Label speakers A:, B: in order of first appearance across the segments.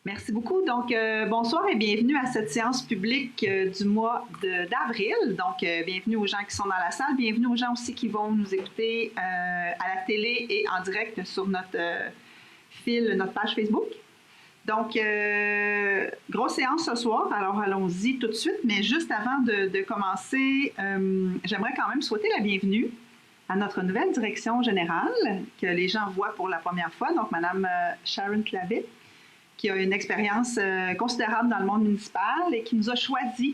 A: Merci beaucoup. Donc, bonsoir et bienvenue à cette séance publique du mois d'avril. Donc, bienvenue aux gens qui sont dans la salle. Bienvenue aux gens aussi qui vont nous écouter à la télé et en direct sur notre fil, notre page Facebook. Donc, grosse séance ce soir. Alors, allons-y tout de suite. Mais juste avant de commencer, j'aimerais quand même souhaiter la bienvenue à notre nouvelle direction générale que les gens voient pour la première fois. Donc, Mme Sharon Clavet, qui a une expérience considérable dans le monde municipal et qui nous a choisis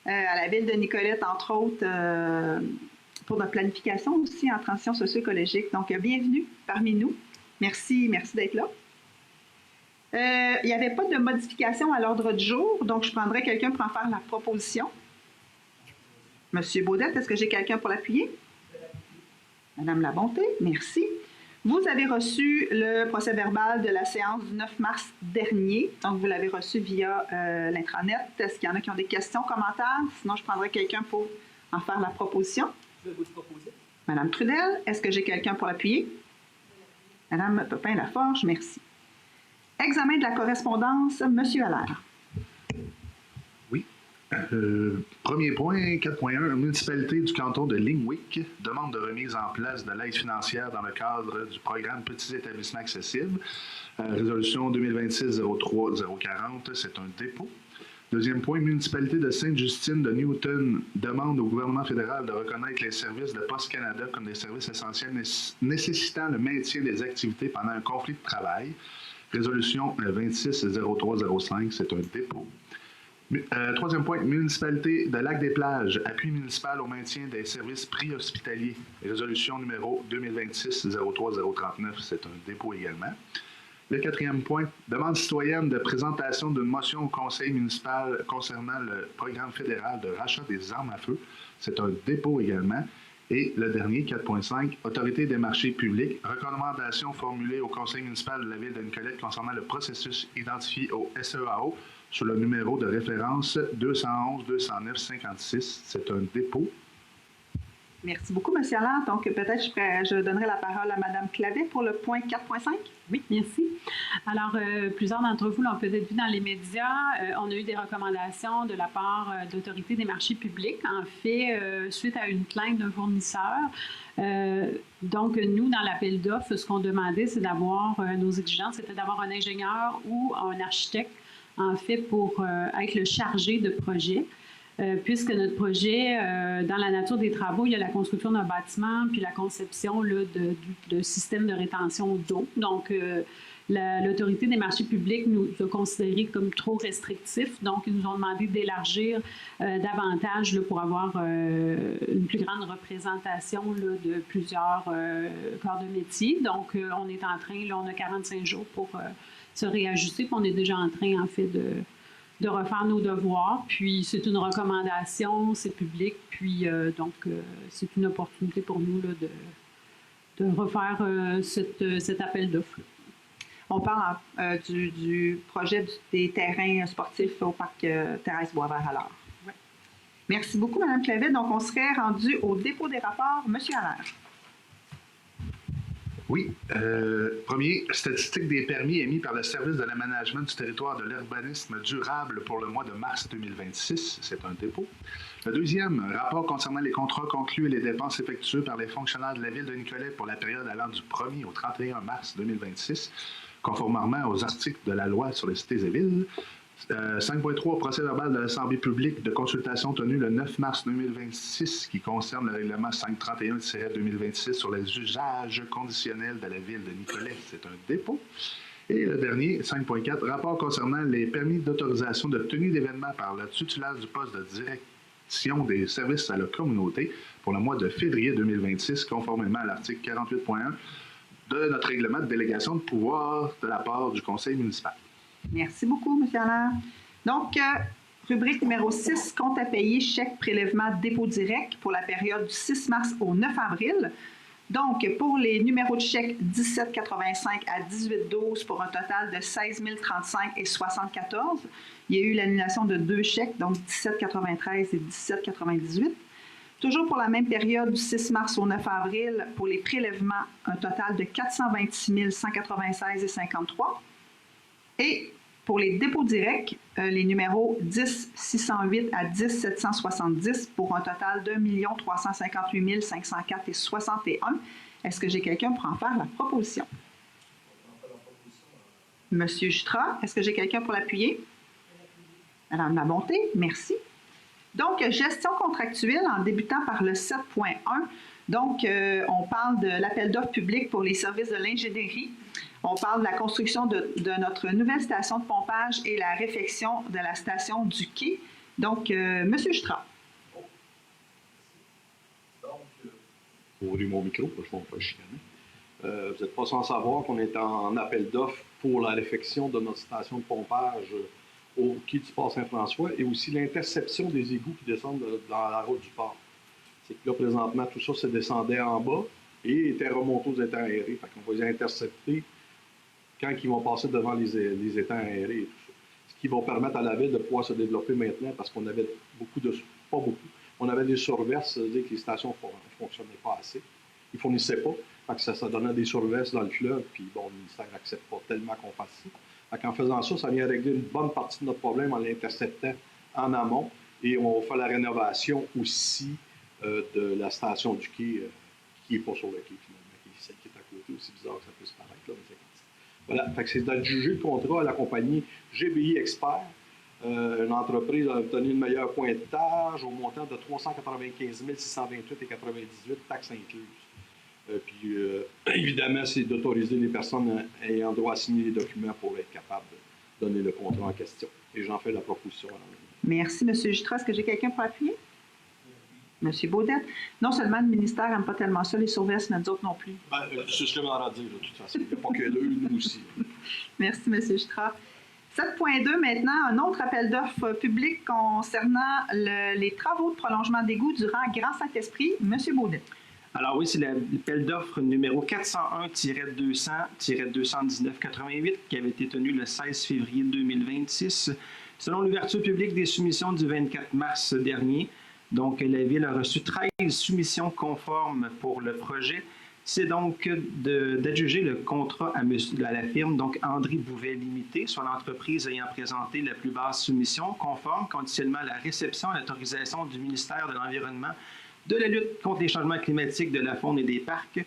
A: à la ville de Nicolette, entre autres, pour notre planification aussi en transition socio-écologique. Donc, bienvenue parmi nous. Merci d'être là. Il n'y avait pas de modification à l'ordre du jour, donc je prendrai quelqu'un pour en faire la proposition. Monsieur Baudette, est-ce que j'ai quelqu'un pour l'appuyer? Madame Labonté, merci. Vous avez reçu le procès-verbal de la séance du 9 mars dernier. Donc, vous l'avez reçu via l'intranet. Est-ce qu'il y en a qui ont des questions, commentaires? Sinon, je prendrai quelqu'un pour en faire la proposition.
B: Je vais vous proposer.
A: Madame Trudel, est-ce que j'ai quelqu'un pour l'appuyer? Madame Pepin-Laforge, merci. Examen de la correspondance, Monsieur Allaire.
C: Oui. Premier point, 4.1, municipalité du canton de Lingwick demande de remise en place de l'aide financière dans le cadre du programme Petits établissements accessibles. Résolution 2026-03-040, c'est un dépôt. Deuxième point, municipalité de Sainte-Justine de Newton demande au gouvernement fédéral de reconnaître les services de Poste Canada comme des services essentiels nécessitant le maintien des activités pendant un conflit de travail. Résolution 26-03-05, c'est un dépôt. Troisième point, municipalité de Lac-des-Plages, appui municipal au maintien des services préhospitaliers. Résolution numéro 2026-03-039, c'est un dépôt également. Le quatrième point, demande citoyenne de présentation d'une motion au conseil municipal concernant le programme fédéral de rachat des armes à feu. C'est un dépôt également. Et le dernier, 4.5, autorité des marchés publics, recommandation formulée au conseil municipal de la ville de Nicolette concernant le processus identifié au SEAO sur le numéro de référence 211-209-56. C'est un dépôt.
A: Merci beaucoup, M. Allaire. Donc, peut-être je donnerai la parole à Mme Clavet pour le point 4.5.
D: Oui, merci. Alors, plusieurs d'entre vous l'ont peut-être vu dans les médias. On a eu des recommandations de la part d'autorités des marchés publics, en fait, suite à une plainte d'un fournisseur. Donc, nous, dans l'appel d'offres, ce qu'on demandait, c'est d'avoir, nos exigences, c'était d'avoir un ingénieur ou un architecte, en fait, pour être le chargé de projet. Puisque notre projet, dans la nature des travaux, il y a la construction d'un bâtiment puis la conception de systèmes de rétention d'eau. Donc, l'autorité des marchés publics nous a considérés comme trop restrictifs. Donc, ils nous ont demandé d'élargir davantage là, pour avoir une plus grande représentation là, de plusieurs corps de métier. Donc, on est en train, là, on a 45 jours pour se réajuster. Puis on est déjà en train, en fait, de refaire nos devoirs, puis c'est une recommandation, c'est public, puis donc c'est une opportunité pour nous là, de refaire cet appel d'offres.
A: On parle du projet des terrains sportifs au parc Thérèse Boisvert alors.
D: Ouais.
A: Merci beaucoup, Mme Clavet. Donc, on serait rendu au dépôt des rapports. M. Allaire.
C: Oui. Premier, statistique des permis émis par le service de l'aménagement du territoire de l'urbanisme durable pour le mois de mars 2026. C'est un dépôt. Le deuxième, rapport concernant les contrats conclus et les dépenses effectuées par les fonctionnaires de la ville de Nicolette pour la période allant du 1er au 31 mars 2026, conformément aux articles de la loi sur les cités et villes. 5.3, procès-verbal de l'Assemblée publique de consultation tenue le 9 mars 2026 qui concerne le règlement 531-2026 sur les usages conditionnels de la ville de Nicolette. C'est un dépôt. Et le dernier, 5.4, rapport concernant les permis d'autorisation de tenue d'événements par le titulaire du poste de direction des services à la communauté pour le mois de février 2026, conformément à l'article 48.1 de notre règlement de délégation de pouvoir de la part du conseil municipal.
A: Merci beaucoup, M. Allaire. Donc, rubrique numéro 6, compte à payer, chèque, prélèvement, dépôt direct pour la période du 6 mars au 9 avril. Donc, pour les numéros de chèque 1785 à 1812 pour un total de 16 035 et 74, il y a eu l'annulation de 2 chèques, donc 1793 et 1798. Toujours pour la même période du 6 mars au 9 avril, pour les prélèvements, un total de 426 196 et 53. Et pour les dépôts directs, les numéros 10 608 à 10 770 pour un total de 1 358 504 et 61. Est-ce que j'ai quelqu'un pour en faire la proposition? Monsieur Jutra, est-ce que j'ai quelqu'un pour l'appuyer? Madame Labonté, merci. Donc, gestion contractuelle en débutant par le 7.1. Donc, on parle de l'appel d'offres public pour les services de l'ingénierie. On parle de la construction de notre nouvelle station de pompage et la réfection de la station du quai. Donc, Monsieur Jutra.
B: J'ai ouvert mon micro, je ne vais pas chicaner. Vous n'êtes pas sans savoir qu'on est en appel d'offres pour la réfection de notre station de pompage au quai du port Saint-François et aussi l'interception des égouts qui descendent dans la route du port. C'est que là, présentement, tout ça se descendait en bas et était remonté aux étangs aérés. Fait qu'on va les intercepter quand ils vont passer devant les étangs aérés et tout ça. Ce qui va permettre à la ville de pouvoir se développer maintenant parce qu'on avait on avait des surverses, c'est-à-dire que les stations ne fonctionnaient pas assez. Ils ne fournissaient pas. Fait que ça donnait des surverses dans le fleuve, puis bon, le ministère n'accepte pas tellement qu'on fasse ça. Fait qu'en faisant ça, ça vient régler une bonne partie de notre problème en l'interceptant en amont. Et on va faire la rénovation aussi de la station du quai, qui n'est pas sur le quai finalement, qui est celle qui est à côté, aussi bizarre que ça peut se paraître là, mais c'est comme ça. Voilà, fait que c'est d'adjuger le contrat à la compagnie GBI Expert. Une entreprise a obtenu une meilleure pointage au montant de 395 628 et 98 taxes incluses. Puis, évidemment, c'est d'autoriser les personnes ayant droit à signer les documents pour être capable de donner le contrat en question. Et j'en fais la proposition.
A: Merci, M. Jutra. Est-ce que j'ai quelqu'un pour appuyer? M. Baudette. Non seulement le ministère n'aime pas tellement ça, les surverses, mais nous autres non plus.
B: C'est ce que je m'en dire, de toute façon. Il n'y a pas que eux, nous aussi.
A: Merci, M. Jutra. 7.2, maintenant, un autre appel d'offres public concernant les travaux de prolongement d'égouts du rang Grand Saint-Esprit. M. Baudette.
E: Alors oui, c'est l'appel d'offres numéro 401-200-219-88 qui avait été tenu le 16 février 2026. Selon l'ouverture publique des soumissions du 24 mars dernier, donc la Ville a reçu 13 soumissions conformes pour le projet. C'est donc d'adjuger le contrat à la firme, donc André Bouvet Limité, soit l'entreprise ayant présenté la plus basse soumission, conforme conditionnellement à la réception et l'autorisation du ministère de l'Environnement, de la lutte contre les changements climatiques, de la faune et des parcs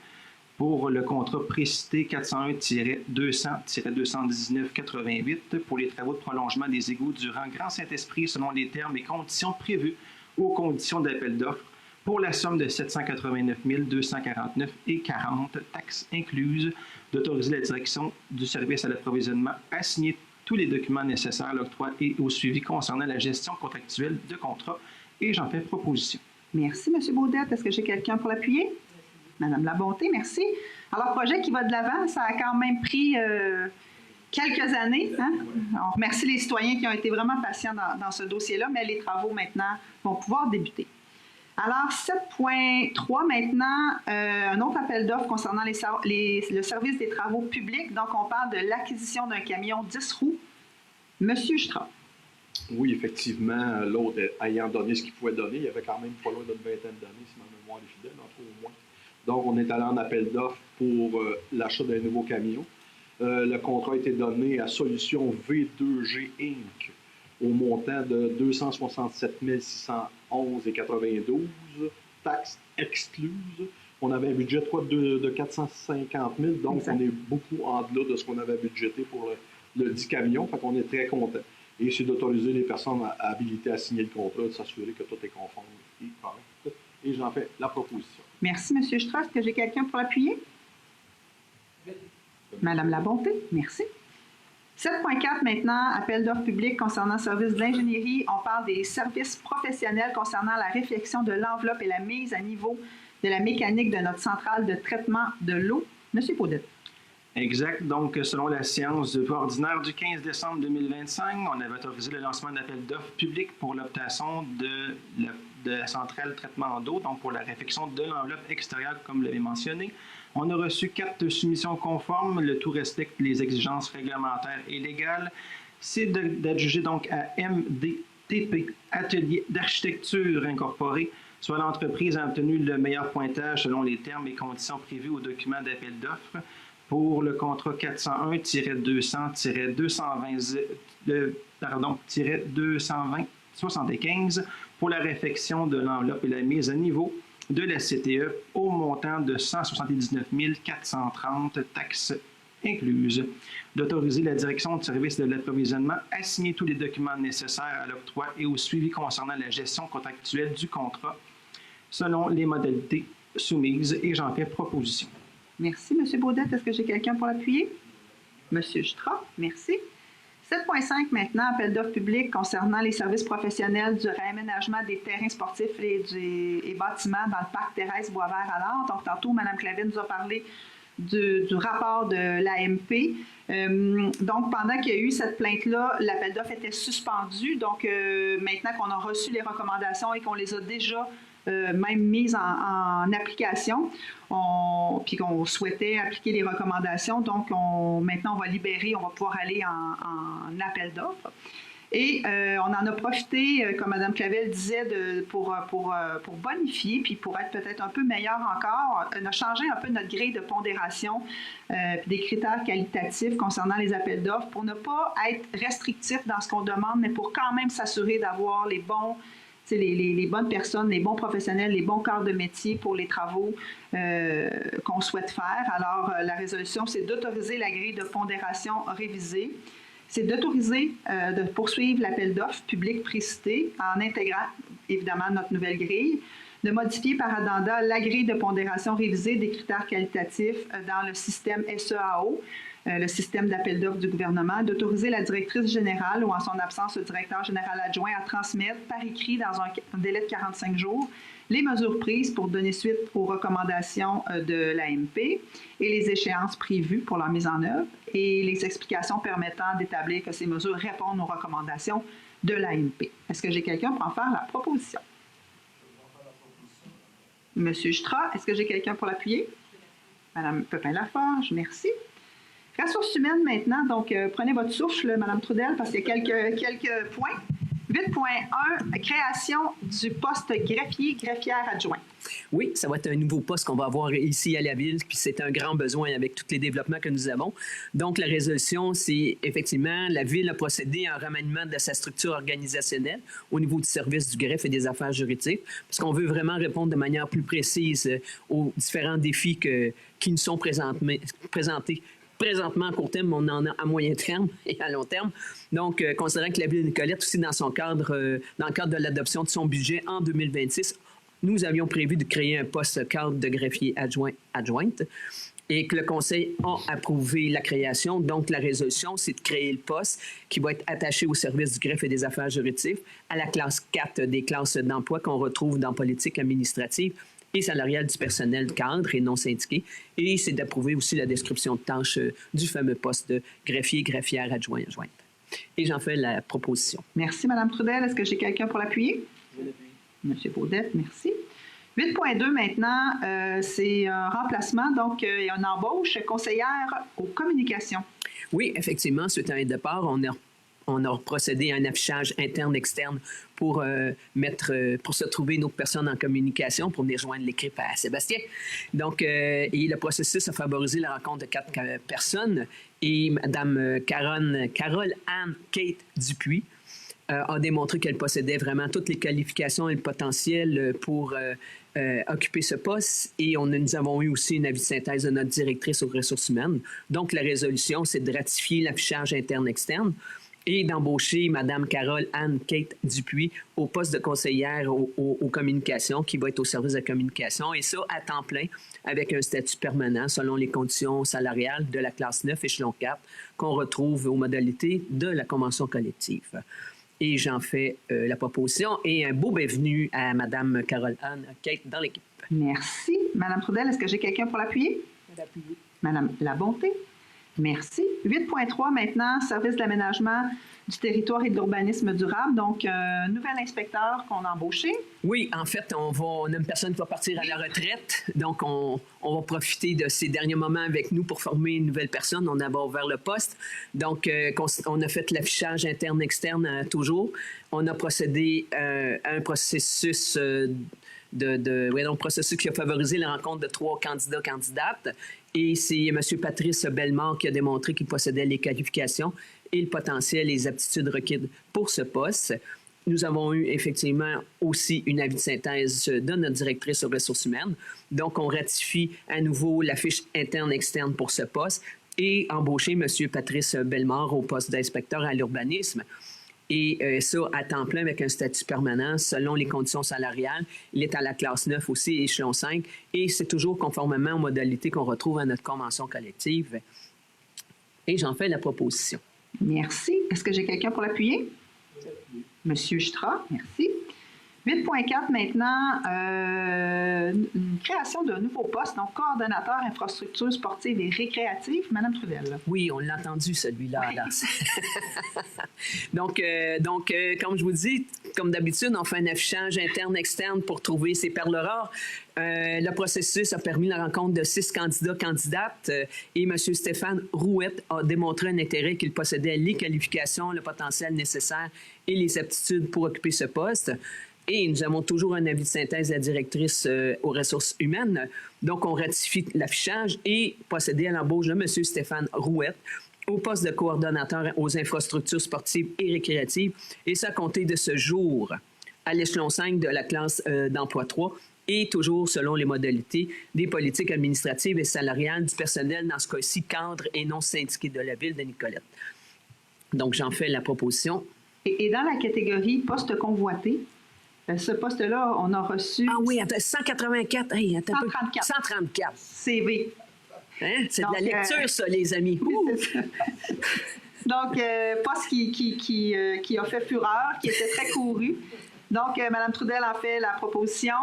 E: pour le contrat précité 401-200-219-88 pour les travaux de prolongement des égouts du rang Grand Saint-Esprit selon les termes et conditions prévus aux conditions d'appel d'offres pour la somme de 789 249,40 taxes incluses, d'autoriser la direction du service à l'approvisionnement à signer tous les documents nécessaires à l'octroi et au suivi concernant la gestion contractuelle de contrat. Et j'en fais proposition.
A: Merci, M. Baudette. Est-ce que j'ai quelqu'un pour l'appuyer? Madame Labonté, merci. Alors, projet qui va de l'avant, ça a quand même pris quelques années. Hein? On remercie les citoyens qui ont été vraiment patients dans ce dossier-là, mais les travaux maintenant vont pouvoir débuter. Alors, 7.3 maintenant, un autre appel d'offres concernant le service des travaux publics. Donc, on parle de l'acquisition d'un camion 10 roues. Monsieur Jutra.
B: Oui, effectivement, l'autre ayant donné ce qu'il pouvait donner, il y avait quand même pas loin d'une vingtaine d'années, si ma mémoire est fidèle, entre au moins. Donc, on est allé en appel d'offres pour l'achat d'un nouveau camion. Le contrat a été donné à Solution V2G Inc. au montant de 267 611,92, taxes excluses. On avait un budget de 450 000, donc exact. On est beaucoup en delà de ce qu'on avait budgété pour le 10 camions, fait qu'on est très content. Et c'est d'autoriser les personnes habilitées à signer le contrat, de s'assurer que tout est conforme et correct. Et j'en fais la proposition.
A: Merci, M. Jutra. Est-ce que j'ai quelqu'un pour l'appuyer? Madame Labonté, merci. 7.4 maintenant, appel d'offres public concernant le service de l'ingénierie. On parle des services professionnels concernant la réflexion de l'enveloppe et la mise à niveau de la mécanique de notre centrale de traitement de l'eau. Monsieur Baudette.
E: Exact. Donc, selon la séance ordinaire du 15 décembre 2025, on avait autorisé le lancement d'appel d'offres publics pour l'obtention de la centrale de traitement d'eau, donc pour la réfection de l'enveloppe extérieure, comme vous l'avez mentionné. On a reçu 4 soumissions conformes. Le tout respecte les exigences réglementaires et légales. C'est d'adjuger donc à MDTP, Atelier d'architecture incorporé, soit l'entreprise a obtenu le meilleur pointage selon les termes et conditions prévus au document d'appel d'offres pour le contrat 401-220-220-75 pour la réfection de l'enveloppe et la mise à niveau de la CTE au montant de 179 430 taxes incluses. D'autoriser la direction de service de l'approvisionnement à signer tous les documents nécessaires à l'octroi et au suivi concernant la gestion contractuelle du contrat selon les modalités soumises, et j'en fais proposition.
A: Merci, M. Baudette. Est-ce que j'ai quelqu'un pour l'appuyer? M. Jutra, merci. 7.5 maintenant, appel d'offres publiques concernant les services professionnels du réaménagement des terrains sportifs et bâtiments dans le parc Thérèse Boisvert à Laure. Donc, tantôt, Mme Clavet nous a parlé du rapport de l'AMP. Donc, pendant qu'il y a eu cette plainte-là, l'appel d'offres était suspendu. Donc, maintenant qu'on a reçu les recommandations et qu'on les a déjà même mises en application, puis qu'on souhaitait appliquer les recommandations. Donc, maintenant, on va libérer, on va pouvoir aller en appel d'offres. Et on en a profité, comme Mme Clavel disait, pour bonifier, puis pour être peut-être un peu meilleur encore. On a changé un peu notre grille de pondération, puis des critères qualitatifs concernant les appels d'offres pour ne pas être restrictif dans ce qu'on demande, mais pour quand même s'assurer d'avoir les bons, les bonnes personnes, les bons professionnels, les bons corps de métier pour les travaux qu'on souhaite faire. Alors, la résolution, c'est d'autoriser la grille de pondération révisée. C'est d'autoriser de poursuivre l'appel d'offres public précité en intégrant évidemment notre nouvelle grille, de modifier par addenda la grille de pondération révisée des critères qualitatifs dans le système SEAO, le système d'appel d'offres du gouvernement, d'autoriser la directrice générale ou en son absence le directeur général adjoint à transmettre par écrit dans un délai de 45 jours les mesures prises pour donner suite aux recommandations de l'AMP et les échéances prévues pour leur mise en œuvre et les explications permettant d'établir que ces mesures répondent aux recommandations de l'AMP. Est-ce que j'ai quelqu'un pour en faire la proposition? Monsieur Jutra, est-ce que j'ai quelqu'un pour l'appuyer? Madame Pepin-Laforge, merci. Ressources humaines maintenant, donc prenez votre souffle, Madame Trudel, parce qu'il y a quelques points. 8.1, création du poste greffière adjoint.
F: Oui, ça va être un nouveau poste qu'on va avoir ici à la Ville, puis c'est un grand besoin avec tous les développements que nous avons. Donc, la résolution, c'est effectivement, la Ville a procédé à un remaniement de sa structure organisationnelle au niveau du service du greffe et des affaires juridiques, parce qu'on veut vraiment répondre de manière plus précise aux différents défis qui nous sont présentés présentement à court terme, mais on en a à moyen terme et à long terme. Donc, considérant que la Ville de Nicolette, aussi dans le cadre de l'adoption de son budget en 2026, nous avions prévu de créer un poste cadre de greffier adjointe et que le Conseil a approuvé la création. Donc, la résolution, c'est de créer le poste qui va être attaché au service du greffe et des affaires juridiques à la classe 4 des classes d'emploi qu'on retrouve dans politique administrative et salariale du personnel cadre et non syndiqué. Et c'est d'approuver aussi la description de tâches du fameux poste de greffière adjointe. Et j'en fais la proposition.
A: Merci, Mme Trudel. Est-ce que j'ai quelqu'un pour l'appuyer? M. Baudette, merci. 8.2 maintenant, c'est un remplacement, donc il y a une embauche conseillère aux communications.
F: Oui, effectivement, suite à un départ, on a procédé à un affichage interne-externe pour se trouver une autre personne en communication pour venir joindre l'équipe à Sébastien. Donc, et le processus a favorisé la rencontre de 4 personnes et Mme Carole Anne Kate Dupuis a démontré qu'elle possédait vraiment toutes les qualifications et le potentiel pour occuper ce poste. Et nous avons eu aussi un avis de synthèse de notre directrice aux ressources humaines. Donc, la résolution, c'est de ratifier l'affichage interne-externe et d'embaucher Mme Carole Anne Kate Dupuis au poste de conseillère aux communications qui va être au service de communication, et ça à temps plein avec un statut permanent selon les conditions salariales de la classe 9, échelon 4, qu'on retrouve aux modalités de la convention collective. Et j'en fais la proposition et un beau bienvenue à Mme Carole Anne Kate dans l'équipe.
A: Merci. Mme Trudel, est-ce que j'ai quelqu'un pour l'appuyer? Mme Labonté. Merci. 8.3 maintenant, service de l'aménagement du territoire et de l'urbanisme durable. Donc, un nouvel inspecteur qu'on a embauché.
F: Oui, en fait, on a une personne qui va partir à la retraite. Donc, on va profiter de ces derniers moments avec nous pour former une nouvelle personne. On a ouvert le poste. Donc, on a fait l'affichage interne-externe toujours. On a procédé à un processus donc processus qui a favorisé la rencontre de 3 candidats-candidates. Et c'est M. Patrice Bellemare qui a démontré qu'il possédait les qualifications et le potentiel et les aptitudes requises pour ce poste. Nous avons eu effectivement aussi une avis de synthèse de notre directrice aux ressources humaines. Donc, on ratifie à nouveau la fiche interne-externe pour ce poste et embaucher M. Patrice Bellemare au poste d'inspecteur à l'urbanisme. Et ça, à temps plein, avec un statut permanent, selon les conditions salariales. Il est à la classe 9 aussi, échelon 5, et c'est toujours conformément aux modalités qu'on retrouve à notre convention collective. Et j'en fais la proposition.
A: Merci. Est-ce que j'ai quelqu'un pour l'appuyer? Monsieur Jutra, merci. 8.4 maintenant, une création d'un nouveau poste, donc coordonnateur infrastructures sportives et récréatives. Madame Trudel.
F: Oui, on l'a entendu, celui-là.
A: Oui.
F: Là. donc, comme je vous dis, comme d'habitude, on fait un affichage interne-externe pour trouver ces perles rares. Le processus a permis la rencontre de 6 candidats-candidates et M. Stéphane Rouette a démontré un intérêt qu'il possédait les qualifications, le potentiel nécessaire et les aptitudes pour occuper ce poste. Et nous avons toujours un avis de synthèse de la directrice aux ressources humaines. Donc, on ratifie l'affichage et procéder à l'embauche de M. Stéphane Rouette au poste de coordonnateur aux infrastructures sportives et récréatives, et ça à compter de ce jour à l'échelon 5 de la classe d'emploi 3 et toujours selon les modalités des politiques administratives et salariales du personnel, dans ce cas-ci cadre et non syndiqué de la ville de Nicolette. Donc, j'en fais la proposition.
A: Et dans la catégorie poste convoité, ce poste-là, on a reçu...
F: Ah oui, attends, 184. Hey, attends
A: 134.
F: 134.
A: CV.
F: Hein? C'est
A: Donc,
F: de la lecture, ça, les amis.
A: Donc, poste qui a fait fureur, qui était très couru. Donc, Mme Trudel a fait la proposition.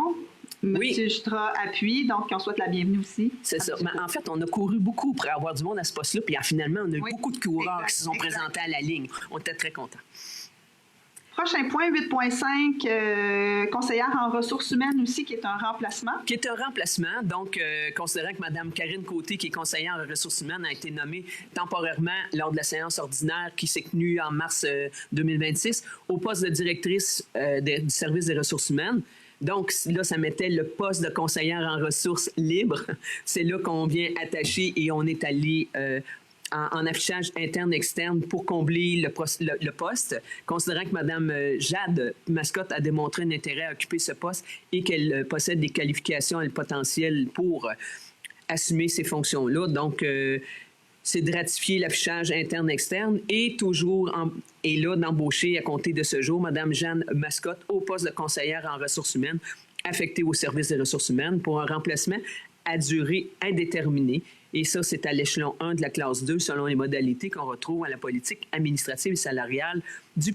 F: Oui.
A: M. Jutra appuie, donc on souhaite la bienvenue aussi.
F: C'est ça. Mais en fait, on a couru beaucoup pour avoir du monde à ce poste-là, puis finalement, on a eu
A: Oui.
F: beaucoup de coureurs qui se sont
A: Exact.
F: présentés à la ligne. On était très contents.
A: Prochain point, 8.5, conseillère en ressources humaines aussi, qui est un remplacement.
F: Qui est un remplacement. Donc, considérant que Mme Karine Côté, qui est conseillère en ressources humaines, a été nommée temporairement lors de la séance ordinaire qui s'est tenue en mars 2026 au poste de directrice du service des ressources humaines. Donc, là, ça mettait le poste de conseillère en ressources libre. C'est là qu'on vient attacher et on est allé en affichage interne-externe pour combler le poste, considérant que Mme Jade Mascotte a démontré un intérêt à occuper ce poste et qu'elle possède des qualifications et le potentiel pour assumer ces fonctions-là. Donc, c'est de ratifier l'affichage interne-externe et toujours, et là, d'embaucher à compter de ce jour Mme Jeanne Mascotte au poste de conseillère en ressources humaines affectée au service des ressources humaines pour un remplacement à durée indéterminée. Et ça, c'est à l'échelon 1 de la classe 2, selon les modalités qu'on retrouve à la politique administrative et salariale des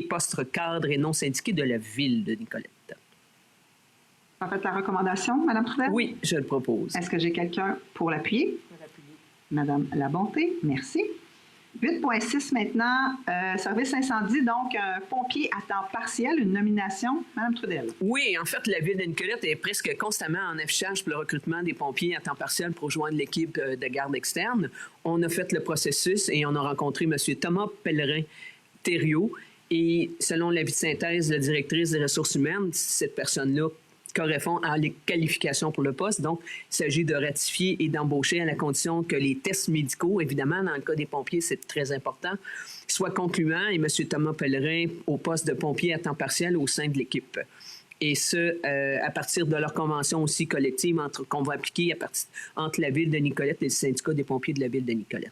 F: postes cadres et non syndiqués de la ville de Nicolette.
A: En fait, la recommandation, Mme Trudel?
F: Oui, je le propose.
A: Est-ce que j'ai quelqu'un pour l'appuyer? Madame Labonté, merci. 8.6 maintenant, service incendie, donc un pompier à temps partiel, une nomination. Madame Trudel.
F: Oui, en fait, la ville de Nicolette est presque constamment en affichage pour le recrutement des pompiers à temps partiel pour rejoindre l'équipe de garde externe. On a fait le processus et on a rencontré M. Thomas Pellerin-Thériault. Et selon l'avis de synthèse de la directrice des ressources humaines, cette personne-là correspond à les qualifications pour le poste. Donc, il s'agit de ratifier et d'embaucher à la condition que les tests médicaux, évidemment, dans le cas des pompiers, c'est très important, soient concluants et M. Thomas Pellerin au poste de pompier à temps partiel au sein de l'équipe. Et ce, à partir de leur convention aussi collective qu'on va appliquer entre la ville de Nicolette et le syndicat des pompiers de la ville de Nicolette.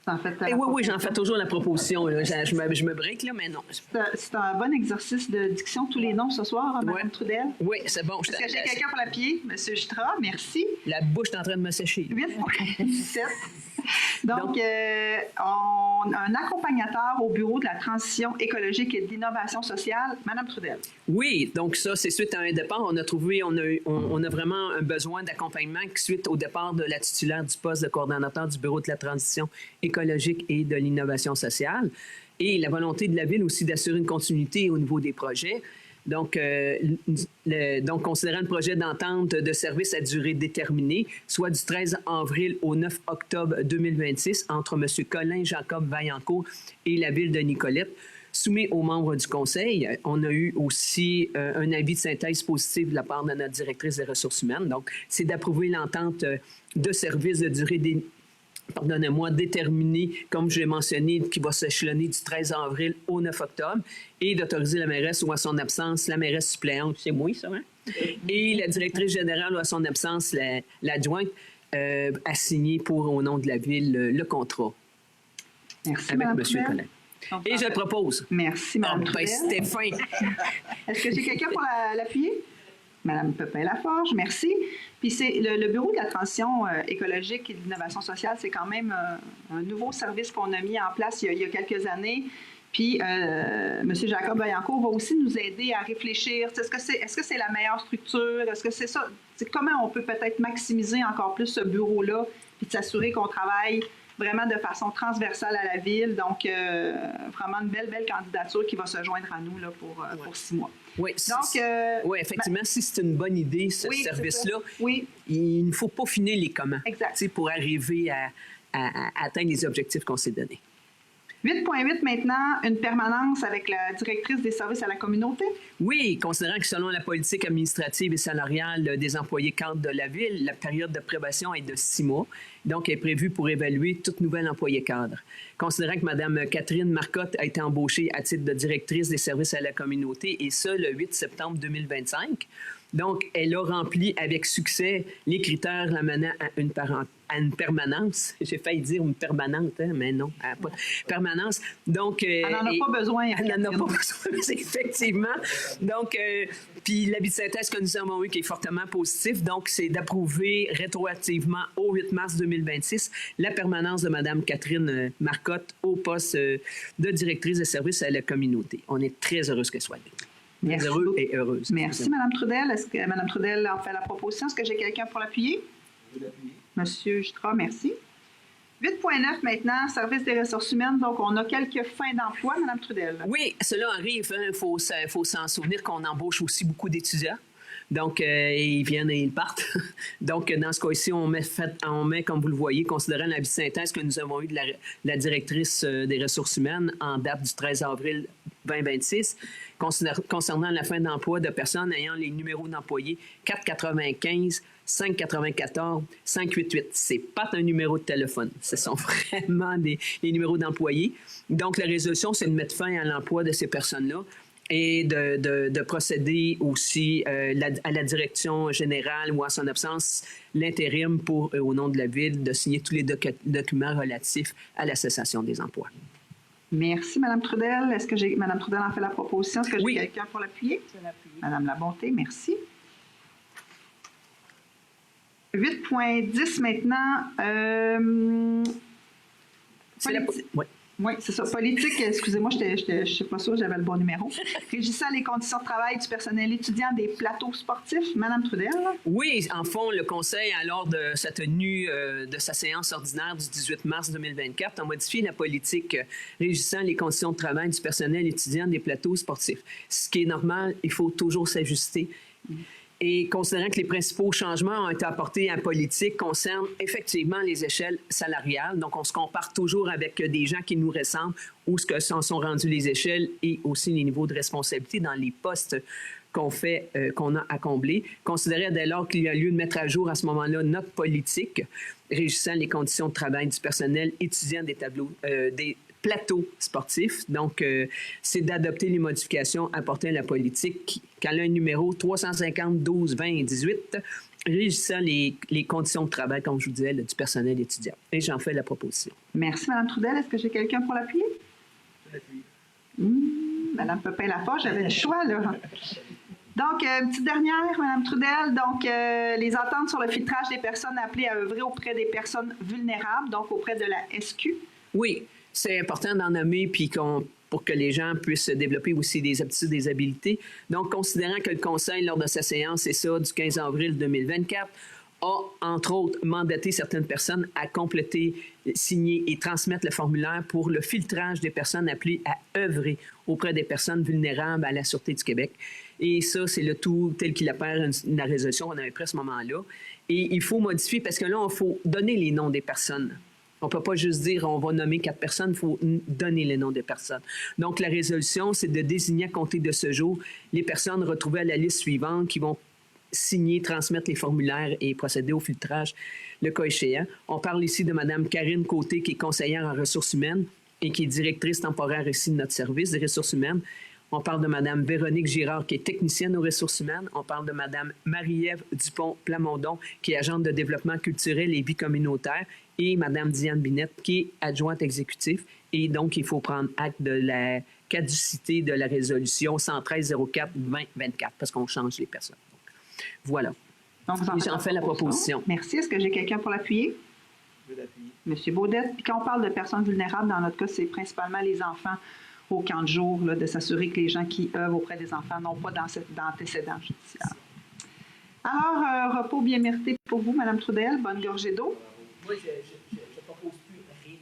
A: En fait,
F: Oui, j'en fais toujours la proposition. Là. Je me break, là, mais non.
A: C'est un bon exercice de diction, tous les noms ce soir, Mme
F: Ouais.
A: Trudel.
F: Oui, c'est bon.
A: Est-ce que j'ai quelqu'un pour l'appuyer? M. Jutra, merci.
F: La bouche est en train de me sécher.
A: 8.7. Donc, un accompagnateur au bureau de la transition écologique et de l'innovation sociale, Mme Trudel.
F: Oui, donc ça, c'est suite à un départ. On a vraiment un besoin d'accompagnement suite au départ de la titulaire du poste de coordonnateur du bureau de la transition écologique et de l'innovation sociale. Et la volonté de la ville aussi d'assurer une continuité au niveau des projets. Donc, considérant le projet d'entente de service à durée déterminée, soit du 13 avril au 9 octobre 2026, entre M. Colin Jacob Vaillancourt et la ville de Nicolette, soumis aux membres du Conseil. On a eu aussi un avis de synthèse positif de la part de notre directrice des ressources humaines. Donc, c'est d'approuver l'entente de service de durée déterminée, comme je l'ai mentionné, qui va s'échelonner du 13 avril au 9 octobre, et d'autoriser la mairesse ou à son absence, la mairesse suppléante, c'est moi ça, hein? Et la directrice générale ou à son absence, l'adjointe, à signer au nom de la Ville le contrat.
A: Merci,
F: avec
A: Mme
F: M.
A: Trudel.
F: Collet. Et je le propose.
A: Merci, Mme Trudel.
F: C'était fin.
A: Est-ce que j'ai quelqu'un pour l'appuyer? Mme Pepin-Laforge, merci. Puis c'est le Bureau de la transition écologique et de l'innovation sociale, c'est quand même un nouveau service qu'on a mis en place il y a quelques années. Puis M. Jacob Vaillancourt va aussi nous aider à réfléchir. Est-ce que c'est la meilleure structure? Est-ce que c'est ça? Comment on peut peut-être maximiser encore plus ce bureau-là puis de s'assurer qu'on travaille vraiment de façon transversale à la Ville. Donc, vraiment une belle candidature qui va se joindre à nous là, pour 6 mois.
F: Oui,
A: donc,
F: oui, effectivement, si c'est une bonne idée, ce service-là,
A: oui.
F: Il ne faut pas finir les comment pour arriver à atteindre les objectifs qu'on s'est donnés.
A: 8.8 maintenant, une permanence avec la directrice des services à la communauté.
F: Oui, considérant que selon la politique administrative et salariale des employés cadres de la Ville, la période de prébation est de 6 mois, donc elle est prévue pour évaluer toute nouvelle employé cadre. Considérant que Mme Catherine Marcotte a été embauchée à titre de directrice des services à la communauté, et ce, le 8 septembre 2025, donc elle a rempli avec succès les critères l'amenant à une permanence. J'ai failli dire une permanente, hein, mais non, pas de permanence. Donc,
A: elle n'en a pas besoin.
F: Elle n'en a pas besoin, effectivement. Donc, puis l'avis de synthèse que nous avons eu qui est fortement positif, donc c'est d'approuver rétroactivement au 8 mars 2026 la permanence de Mme Catherine Marcotte au poste de directrice de services à la communauté. On est très heureux qu'elle soit là.
A: Merci.
F: Heureux et heureuse.
A: Merci, Mme Trudel. Est-ce que Mme Trudel en fait la proposition? Est-ce que j'ai quelqu'un pour l'appuyer? Monsieur Jutra, merci. 8.9 maintenant, service des ressources humaines. Donc, on a quelques fins d'emploi, Mme Trudel.
F: Oui, cela arrive. Il faut s'en souvenir qu'on embauche aussi beaucoup d'étudiants. Donc, ils viennent et ils partent. Donc, dans ce cas-ci, on met, comme vous le voyez, considérant l'avis de synthèse que nous avons eu de la directrice des ressources humaines en date du 13 avril 2026, concernant la fin d'emploi de personnes ayant les numéros d'employés 495, 594, 588. C'est pas un numéro de téléphone. Ce sont vraiment les numéros d'employés. Donc, la résolution, c'est de mettre fin à l'emploi de ces personnes-là et de procéder aussi à la direction générale ou en son absence, l'intérim pour, au nom de la Ville, de signer tous les documents relatifs à la cessation des emplois.
A: Merci, Mme Trudel. Est-ce que Mme Trudel en fait la proposition? Est-ce que j'ai quelqu'un pour l'appuyer?
D: Je l'appuie.
A: Mme Labonté, merci. 8.10 maintenant. Oui, c'est ça. Politique, excusez-moi, je ne sais pas sûr, j'avais le bon numéro. Régissant les conditions de travail du personnel étudiant des plateaux sportifs. Mme Trudel.
F: Oui, en fond, le Conseil, lors de sa tenue de sa séance ordinaire du 18 mars 2024, a modifié la politique régissant les conditions de travail du personnel étudiant des plateaux sportifs. Ce qui est normal, il faut toujours s'ajuster. Et considérant que les principaux changements ont été apportés à la politique concernent effectivement les échelles salariales. Donc, on se compare toujours avec des gens qui nous ressemblent où ce que s'en sont rendus les échelles et aussi les niveaux de responsabilité dans les postes qu'on a à combler. Considérant dès lors qu'il y a lieu de mettre à jour à ce moment-là notre politique régissant les conditions de travail du personnel étudiant des plateaux sportifs. Donc, c'est d'adopter les modifications apportées à la politique qui a un numéro 350-12-20-18 régissant les conditions de travail, comme je vous disais, du personnel étudiant. Et j'en fais la proposition.
A: Merci, Mme Trudel. Est-ce que j'ai quelqu'un pour l'appuyer? Mme Pepin-Laforge, j'avais le choix, là. Donc, petite dernière, Mme Trudel. Donc, les ententes sur le filtrage des personnes appelées à œuvrer auprès des personnes vulnérables, donc auprès de la SQ.
F: Oui. C'est important d'en nommer puis pour que les gens puissent développer aussi des aptitudes, des habiletés. Donc, considérant que le Conseil, lors de sa séance, c'est ça, du 15 avril 2024, a, entre autres, mandaté certaines personnes à compléter, signer et transmettre le formulaire pour le filtrage des personnes appelées à œuvrer auprès des personnes vulnérables à la Sûreté du Québec. Et ça, c'est le tout tel qu'il apparaît la résolution qu'on avait prise à ce moment-là. Et il faut modifier parce que là, il faut donner les noms des personnes On ne peut pas juste dire on va nommer 4 personnes, il faut donner les noms des personnes. Donc, la résolution, c'est de désigner à compter de ce jour les personnes retrouvées à la liste suivante qui vont signer, transmettre les formulaires et procéder au filtrage, le cas échéant. On parle ici de Mme Karine Côté, qui est conseillère en ressources humaines et qui est directrice temporaire ici de notre service des ressources humaines. On parle de Mme Véronique Girard, qui est technicienne aux ressources humaines. On parle de Mme Marie-Ève Dupont-Plamondon, qui est agente de développement culturel et vie communautaire, et Mme Diane Binette, qui est adjointe exécutive. Et donc, il faut prendre acte de la caducité de la résolution 113-04-2024, parce qu'on change les personnes. Donc, voilà.
A: Donc,
F: j'en fais la proposition.
A: Merci. Est-ce que j'ai quelqu'un pour l'appuyer?
E: Je vais l'appuyer.
A: Monsieur Baudette. Puis quand on parle de personnes vulnérables, dans notre cas, c'est principalement les enfants au camp de jour, là, de s'assurer que les gens qui œuvrent auprès des enfants n'ont pas d'antécédents judiciaires. Alors, repos bien mérité pour vous, Mme Trudel. Bonne gorgée d'eau.
F: Moi, je propose plus rien.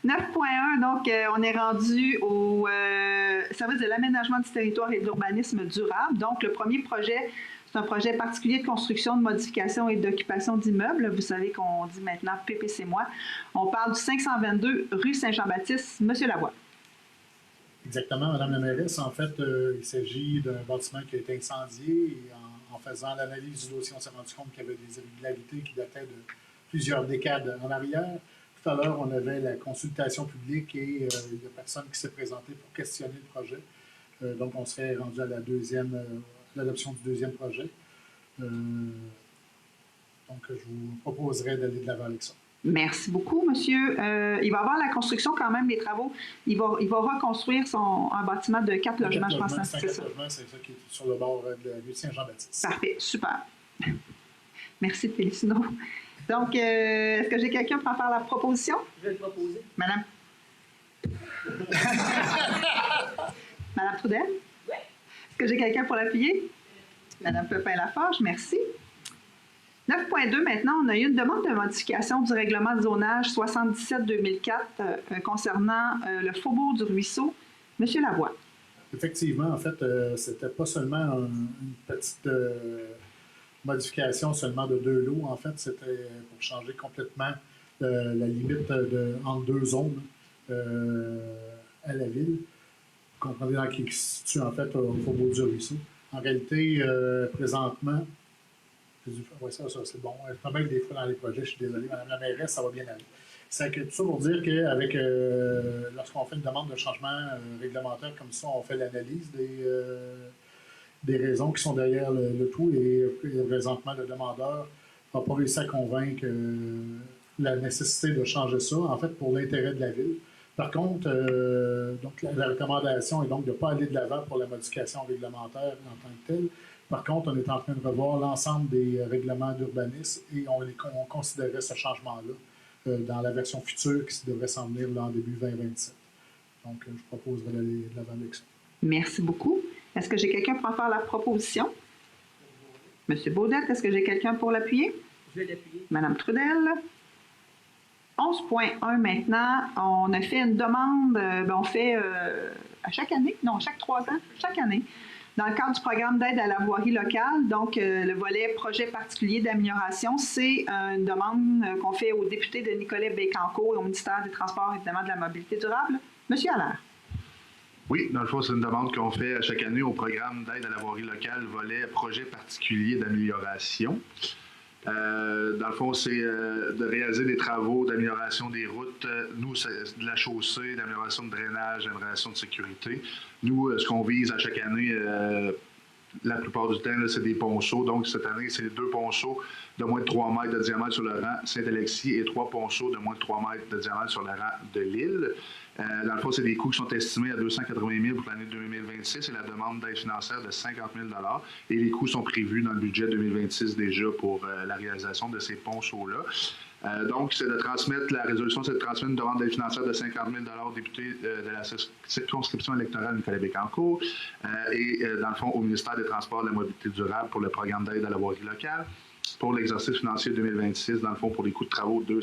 A: 9.1, donc, on est rendu au service de l'aménagement du territoire et de l'urbanisme durable. Donc, le premier projet, c'est un projet particulier de construction, de modification et d'occupation d'immeubles. Vous savez qu'on dit maintenant PPC-moi. On parle du 522 rue Saint-Jean-Baptiste. Monsieur Lavoie.
G: Exactement, Mme la mairesse. En fait, il s'agit d'un bâtiment qui a été incendié et en faisant l'analyse du dossier, on s'est rendu compte qu'il y avait des irrégularités qui dataient de plusieurs décades en arrière. Tout à l'heure, on avait la consultation publique et il y a personne qui s'est présenté pour questionner le projet. Donc, on serait rendu à l'adoption du deuxième projet. Donc, je vous proposerais d'aller de l'avant avec ça.
A: Merci beaucoup, monsieur. Il va avoir la construction quand même, les travaux. Il va reconstruire un bâtiment de 4 logements, je pense.
G: C'est ça. C'est ça qui est sur le bord de la rue Saint-Jean-Baptiste.
A: Parfait, super. Merci, Félicino. Donc, est-ce que j'ai quelqu'un pour en faire la proposition?
F: Je vais le proposer.
A: Madame? Madame Trudel?
D: Oui.
A: Est-ce que j'ai quelqu'un pour l'appuyer? Madame Pepin-Laforge, merci. 9.2, maintenant, on a eu une demande de modification du règlement de zonage 77-2004 concernant le faubourg du Ruisseau. Monsieur Lavoie.
G: Effectivement, en fait, c'était pas seulement une petite modification seulement de 2 lots. En fait, c'était pour changer complètement la limite entre 2 zones à la ville. Vous comprenez dans qui se situe en fait au faubourg du Ruisseau. En réalité, présentement, oui, ça c'est bon. Je peux mettre des fois dans les projets, je suis désolé, Mme la mairesse, ça va bien aller. C'est tout ça pour dire qu'avec lorsqu'on fait une demande de changement réglementaire comme ça, on fait l'analyse des raisons qui sont derrière le tout et présentement, le demandeur n'a pas réussi à convaincre la nécessité de changer ça, en fait, pour l'intérêt de la ville. Par contre, donc, la recommandation est donc de ne pas aller de l'avant pour la modification réglementaire en tant que telle. Par contre, on est en train de revoir l'ensemble des règlements d'urbanisme et on considérait ce changement-là dans la version future qui devrait s'en venir en début 2027. Donc, je proposerai d'aller de l'avant avec ça.
A: Merci beaucoup. Est-ce que j'ai quelqu'un pour en faire la proposition? Monsieur Baudette, est-ce que j'ai quelqu'un pour l'appuyer?
F: Je vais l'appuyer.
A: Madame Trudel. 11.1 maintenant, on a fait une demande, on fait à chaque année, non, chaque 3 ans, chaque année, dans le cadre du programme d'aide à la voirie locale. Donc, le volet projet particulier d'amélioration, c'est une demande qu'on fait au député de Nicolas Bécancourt et au ministère des Transports, évidemment, de la mobilité durable. Monsieur Allaire.
C: Oui, dans le fond, c'est une demande qu'on fait à chaque année au programme d'aide à la voirie locale, volet projet particulier d'amélioration. Dans le fond, c'est de réaliser des travaux d'amélioration des routes. Nous, c'est de la chaussée, d'amélioration de drainage, d'amélioration de sécurité. Nous, ce qu'on vise à chaque année, la plupart du temps, là, c'est des ponceaux. Donc, cette année, c'est 2 ponceaux de moins de 3 mètres de diamètre sur le rang Saint-Alexis et 3 ponceaux de moins de 3 mètres de diamètre sur le rang de Lille. Dans le fond, c'est des coûts qui sont estimés à 280 000 pour l'année 2026 et la demande d'aide financière de 50 000 $ et les coûts sont prévus dans le budget 2026 déjà pour la réalisation de ces ponceaux-là. Donc, c'est de transmettre, la résolution, c'est de transmettre une demande d'aide financière de 50 000 $ au député de la circonscription électorale Nicolas Bécancourt et, dans le fond, au ministère des Transports et de la Mobilité durable pour le programme d'aide à la voirie locale. Pour l'exercice financier 2026, dans le fond, pour les coûts de travaux de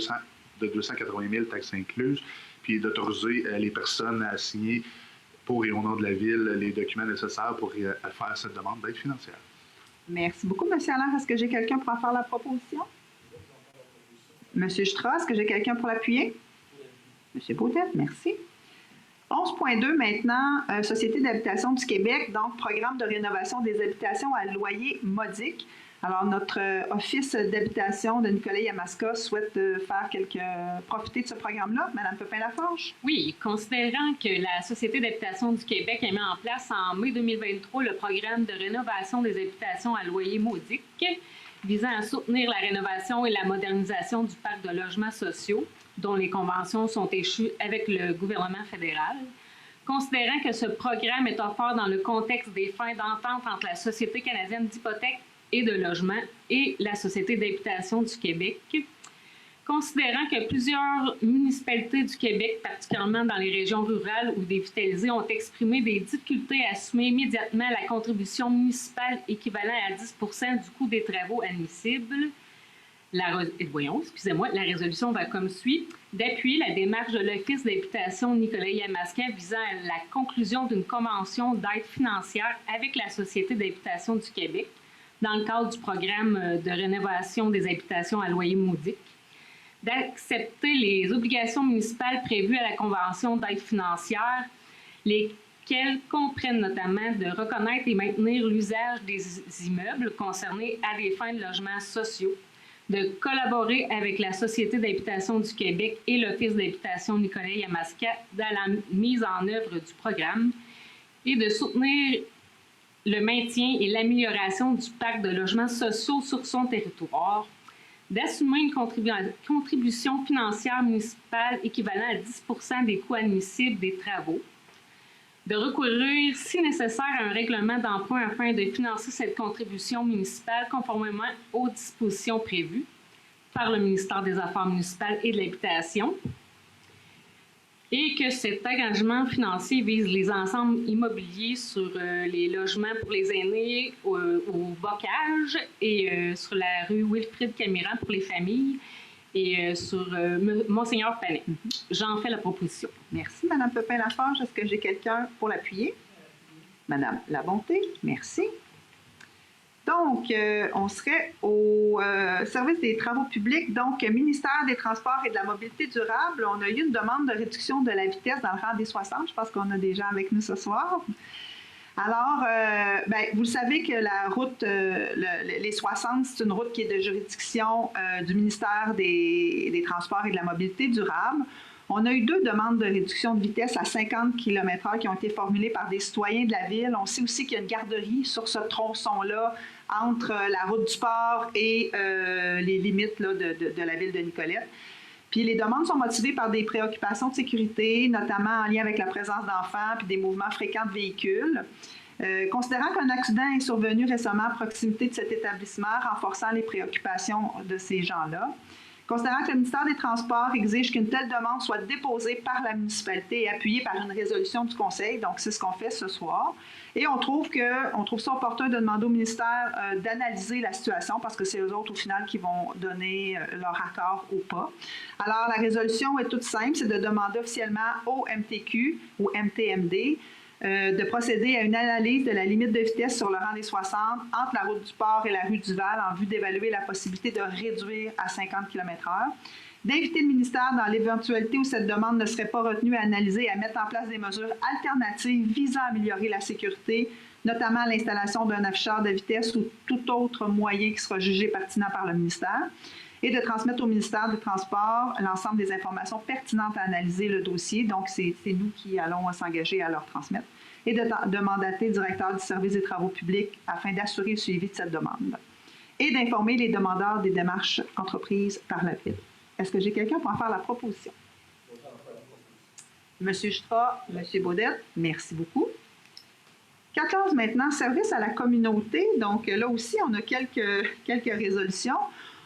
C: 280 000 taxes incluses, puis d'autoriser les personnes à signer pour et au nom de la ville les documents nécessaires pour faire cette demande d'aide financière.
A: Merci beaucoup, M. Allaire. Est-ce que j'ai quelqu'un pour en faire la proposition? Monsieur Stra, est-ce que j'ai quelqu'un pour l'appuyer? Monsieur Baudet, merci. 11.2 maintenant, Société d'habitation du Québec, donc programme de rénovation des habitations à loyer modique. Alors, notre office d'habitation de Nicolet-Yamaska souhaite profiter de ce programme-là. Madame Pepin-Laforge?
D: Oui, considérant que la Société d'habitation du Québec a mis en place en mai 2023 le programme de rénovation des habitations à loyer modique visant à soutenir la rénovation et la modernisation du parc de logements sociaux, dont les conventions sont échues avec le gouvernement fédéral. Considérant que ce programme est offert dans le contexte des fins d'entente entre la Société canadienne d'hypothèque et de logement et la Société d'habitation du Québec, considérant que plusieurs municipalités du Québec, particulièrement dans les régions rurales ou dévitalisées, ont exprimé des difficultés à assumer immédiatement la contribution municipale équivalente à 10 % du coût des travaux admissibles, la résolution va comme suit: d'appuyer la démarche de l'Office d'habitation Nicolet-Yamaska visant à la conclusion d'une convention d'aide financière avec la Société d'habitation du Québec dans le cadre du programme de rénovation des habitations à loyer modique, d'accepter les obligations municipales prévues à la convention d'aide financière, lesquelles comprennent notamment de reconnaître et maintenir l'usage des immeubles concernés à des fins de logements sociaux, de collaborer avec la Société d'habitation du Québec et l'Office d'habitation Nicolet-Yamaska dans la mise en œuvre du programme et de soutenir le maintien et l'amélioration du parc de logements sociaux sur son territoire, d'assumer une contribution financière municipale équivalente à 10 % des coûts admissibles des travaux, de recourir, si nécessaire, à un règlement d'emprunt afin de financer cette contribution municipale conformément aux dispositions prévues par le ministère des Affaires municipales et de l'Habitation, et que cet engagement financier vise les ensembles immobiliers sur les logements pour les aînés au Bocage et sur la rue Wilfrid Camiran pour les familles et sur Monseigneur Panet. J'en fais la proposition.
A: Merci, Madame Pepin-Laforge. Est-ce que j'ai quelqu'un pour l'appuyer? Madame Labonté, merci. Donc, on serait au service des travaux publics, donc ministère des Transports et de la Mobilité durable. On a eu une demande de réduction de la vitesse dans le rang des 60. Je pense qu'on a des gens avec nous ce soir. Alors, vous savez que la route, les 60, c'est une route qui est de juridiction du ministère des Transports et de la Mobilité durable. On a eu 2 demandes de réduction de vitesse à 50 km/h qui ont été formulées par des citoyens de la ville. On sait aussi qu'il y a une garderie sur ce tronçon-là entre la route du port et les limites là, de la ville de Nicolette. Puis les demandes sont motivées par des préoccupations de sécurité, notamment en lien avec la présence d'enfants puis des mouvements fréquents de véhicules. Considérant qu'un accident est survenu récemment à proximité de cet établissement, renforçant les préoccupations de ces gens-là. Considérant que le ministère des Transports exige qu'une telle demande soit déposée par la municipalité et appuyée par une résolution du Conseil, donc c'est ce qu'on fait ce soir. Et on trouve ça opportun de demander au ministère d'analyser la situation parce que c'est eux autres au final qui vont donner leur accord ou pas. Alors la résolution est toute simple, c'est de demander officiellement au MTQ ou MTMD de procéder à une analyse de la limite de vitesse sur le rang des 60 entre la route du Port et la rue du Val en vue d'évaluer la possibilité de réduire à 50 km/h. D'inviter le ministère dans l'éventualité où cette demande ne serait pas retenue à analyser et à mettre en place des mesures alternatives visant à améliorer la sécurité, notamment l'installation d'un afficheur de vitesse ou tout autre moyen qui sera jugé pertinent par le ministère, et de transmettre au ministère des Transports l'ensemble des informations pertinentes à analyser le dossier. Donc, c'est nous qui allons s'engager à leur transmettre. Et de mandater le directeur du service des travaux publics afin d'assurer le suivi de cette demande. Et d'informer les demandeurs des démarches entreprises par la ville. Est-ce que j'ai quelqu'un pour en faire la proposition? Monsieur Stra, Monsieur Baudet, merci beaucoup. 14 maintenant, service à la communauté. Donc là aussi, on a quelques résolutions.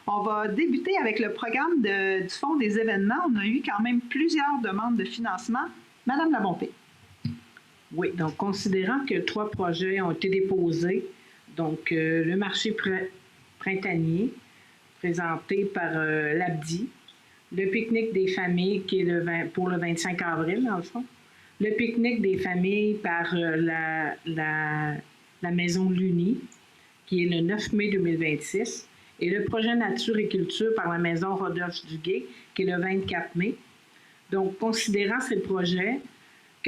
A: On va débuter avec le programme du Fonds des événements. On a eu quand même plusieurs demandes de financement. Madame Labonté.
H: Oui, donc considérant que 3 projets ont été déposés, donc le marché printanier présenté par l'ABDI, le pique-nique des familles qui est pour le 25 avril, dans le fond, le pique-nique des familles par la Maison Luni, qui est le 9 mai 2026, et le projet Nature et Culture par la Maison Rodolphe Duguay, qui est le 24 mai. Donc, considérant que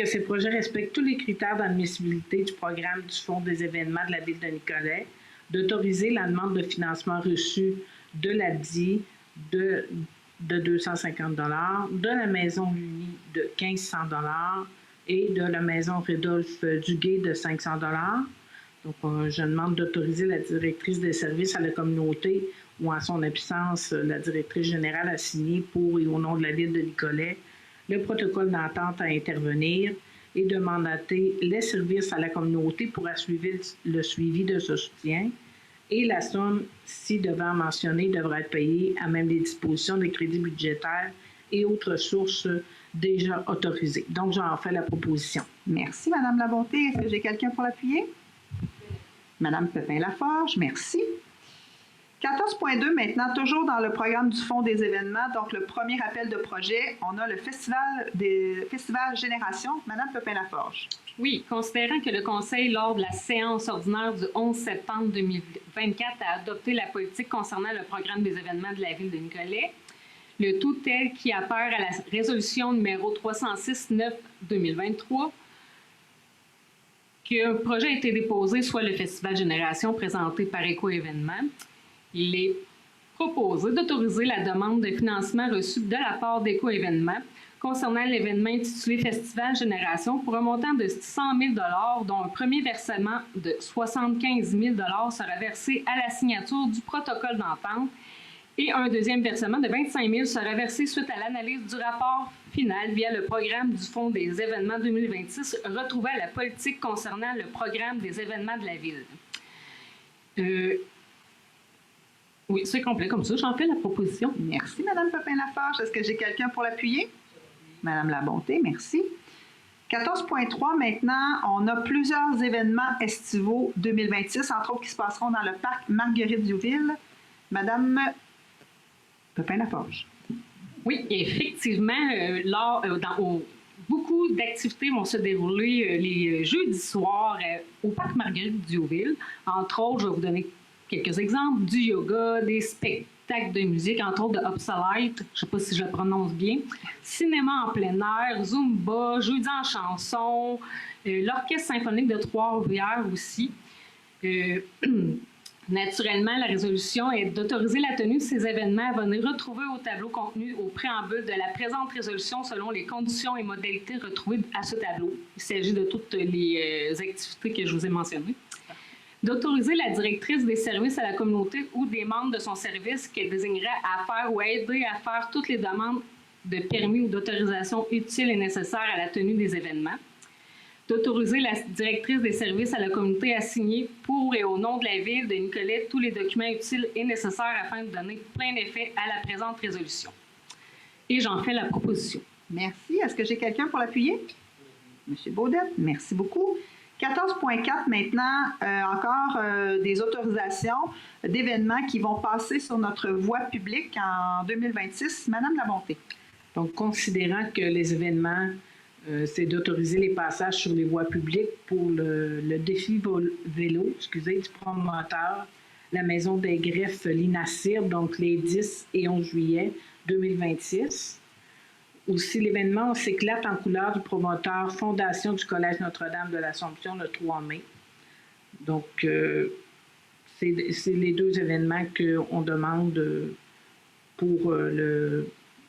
H: ces projets respectent tous les critères d'admissibilité du programme du Fonds des événements de la Ville de Nicolet, d'autoriser la demande de financement reçue de l'ABDI de 250 $, de la Maison Luni de 1 500 $ et de la Maison Rodolphe Duguay de 500 $. Donc, je demande d'autoriser la directrice des services à la communauté ou en son absence, la directrice générale à signer pour et au nom de la Ville de Nicolet le protocole d'entente à intervenir et de mandater les services à la communauté pour assurer le suivi de ce soutien. Et la somme, si devant mentionner, devra être payée à même les dispositions des crédits budgétaires et autres sources déjà autorisées. Donc, j'en fais la proposition.
A: Merci, Madame Labonté. Est-ce que j'ai quelqu'un pour l'appuyer? Madame Pépin-Laforge, merci. 14.2 maintenant, toujours dans le programme du Fonds des événements, donc le premier appel de projet, on a le Festival Génération. Madame Pépin-Laforge.
D: Oui, considérant que le Conseil, lors de la séance ordinaire du 11 septembre 2024, a adopté la politique concernant le programme des événements de la Ville de Nicolet, le tout tel qui a peur à la résolution numéro 306-9-2023, qu'un projet a été déposé, soit le Festival Génération présenté par Éco-Événements. Il est proposé d'autoriser la demande de financement reçue de la part d'Éco-Événements concernant l'événement intitulé Festival Génération pour un montant de 100 000 $, dont un premier versement de 75 000 $ sera versé à la signature du protocole d'entente et un deuxième versement de 25 000 $ sera versé suite à l'analyse du rapport final via le programme du Fonds des événements 2026 retrouvé à la politique concernant le programme des événements de la Ville. Oui, c'est complet comme ça. J'en fais la proposition.
A: Merci, Madame Pépin-Laforge. Est-ce que j'ai quelqu'un pour l'appuyer? Madame Labonté, merci. 14.3 maintenant, on a plusieurs événements estivaux 2026, entre autres qui se passeront dans le parc Marguerite-Diouville. Madame Pépin-Laforge.
D: Oui, effectivement, beaucoup d'activités vont se dérouler les jeudis soirs au parc Marguerite-Diouville. Entre autres, je vais vous donner quelques exemples, du yoga, des spectacles de musique, entre autres de Upsalite, je ne sais pas si je le prononce bien, cinéma en plein air, Zumba, jeudi en chanson, l'Orchestre symphonique de Trois-Rivières aussi. Naturellement, la résolution est d'autoriser la tenue de ces événements à venir retrouver au tableau contenu au préambule de la présente résolution selon les conditions et modalités retrouvées à ce tableau. Il s'agit de toutes les activités que je vous ai mentionnées. D'autoriser la directrice des services à la communauté ou des membres de son service qu'elle désignerait à faire ou à aider à faire toutes les demandes de permis ou d'autorisation utiles et nécessaires à la tenue des événements. D'autoriser la directrice des services à la communauté à signer pour et au nom de la Ville de Nicolet tous les documents utiles et nécessaires afin de donner plein effet à la présente résolution. Et j'en fais la proposition.
A: Merci. Est-ce que j'ai quelqu'un pour l'appuyer? Monsieur Baudette, merci beaucoup. 14.4 maintenant, encore des autorisations d'événements qui vont passer sur notre voie publique en 2026. Madame Labonté.
H: Donc, considérant que les événements, c'est d'autoriser les passages sur les voies publiques pour le défi vélo, du promoteur, la Maison des greffes l'INACIR, donc les 10 et 11 juillet 2026. Aussi, l'événement s'éclate en couleur du promoteur Fondation du Collège Notre-Dame de l'Assomption le 3 mai. Donc, c'est les deux événements qu'on demande pour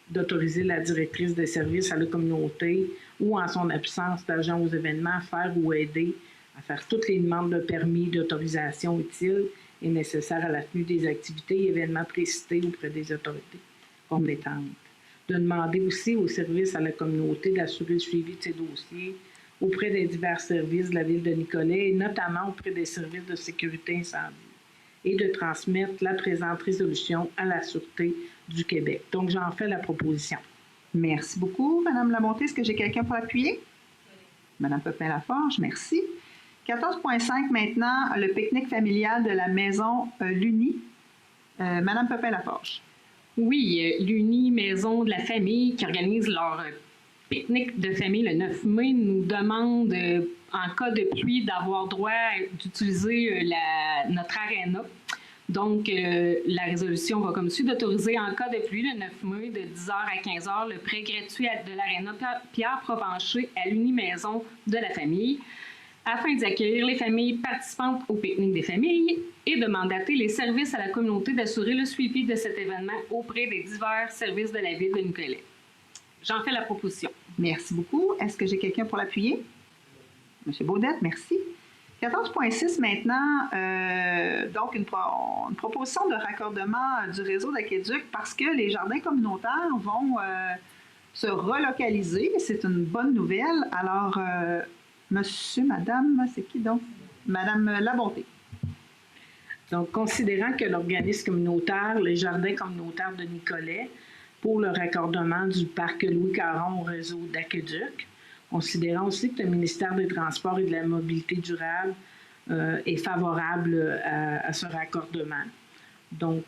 H: d'autoriser la directrice des services à la communauté ou en son absence d'agent aux événements à faire ou aider à faire toutes les demandes de permis d'autorisation utiles et nécessaires à la tenue des activités et événements précités auprès des autorités compétentes. De demander aussi aux services à la communauté d'assurer le suivi de ces dossiers auprès des divers services de la Ville de Nicolet et notamment auprès des services de sécurité incendie et de transmettre la présente résolution à la Sûreté du Québec. Donc, j'en fais la proposition.
A: Merci beaucoup, Madame Labonté. Est-ce que j'ai quelqu'un pour appuyer? Madame Pépin-Laforge, merci. 14.5 maintenant, le pique-nique familial de la Maison Luni. Madame Pépin-Laforge.
D: Oui, l'Uni Maison de la Famille qui organise leur pique-nique de famille le 9 mai nous demande, en cas de pluie, d'avoir droit d'utiliser notre aréna. Donc, la résolution va comme suit d'autoriser en cas de pluie le 9 mai de 10h à 15h le prêt gratuit de l'aréna Pierre Provencher à l'Unimaison de la famille afin d'accueillir les familles participantes au pique-nique des familles et de mandater les services à la communauté d'assurer le suivi de cet événement auprès des divers services de la ville de Nicolet. J'en fais la proposition.
A: Merci beaucoup. Est-ce que j'ai quelqu'un pour l'appuyer? M. Baudette, merci. 14.6 maintenant, donc une proposition de raccordement du réseau d'aqueduc parce que les jardins communautaires vont se relocaliser. C'est une bonne nouvelle. Alors, monsieur, madame, c'est qui donc? Madame Labonté.
H: Donc, considérant que l'organisme communautaire, les jardins communautaires de Nicolet, pour le raccordement du parc Louis-Caron au réseau d'aqueduc, considérant aussi que le ministère des Transports et de la Mobilité durable est favorable à ce raccordement. Donc,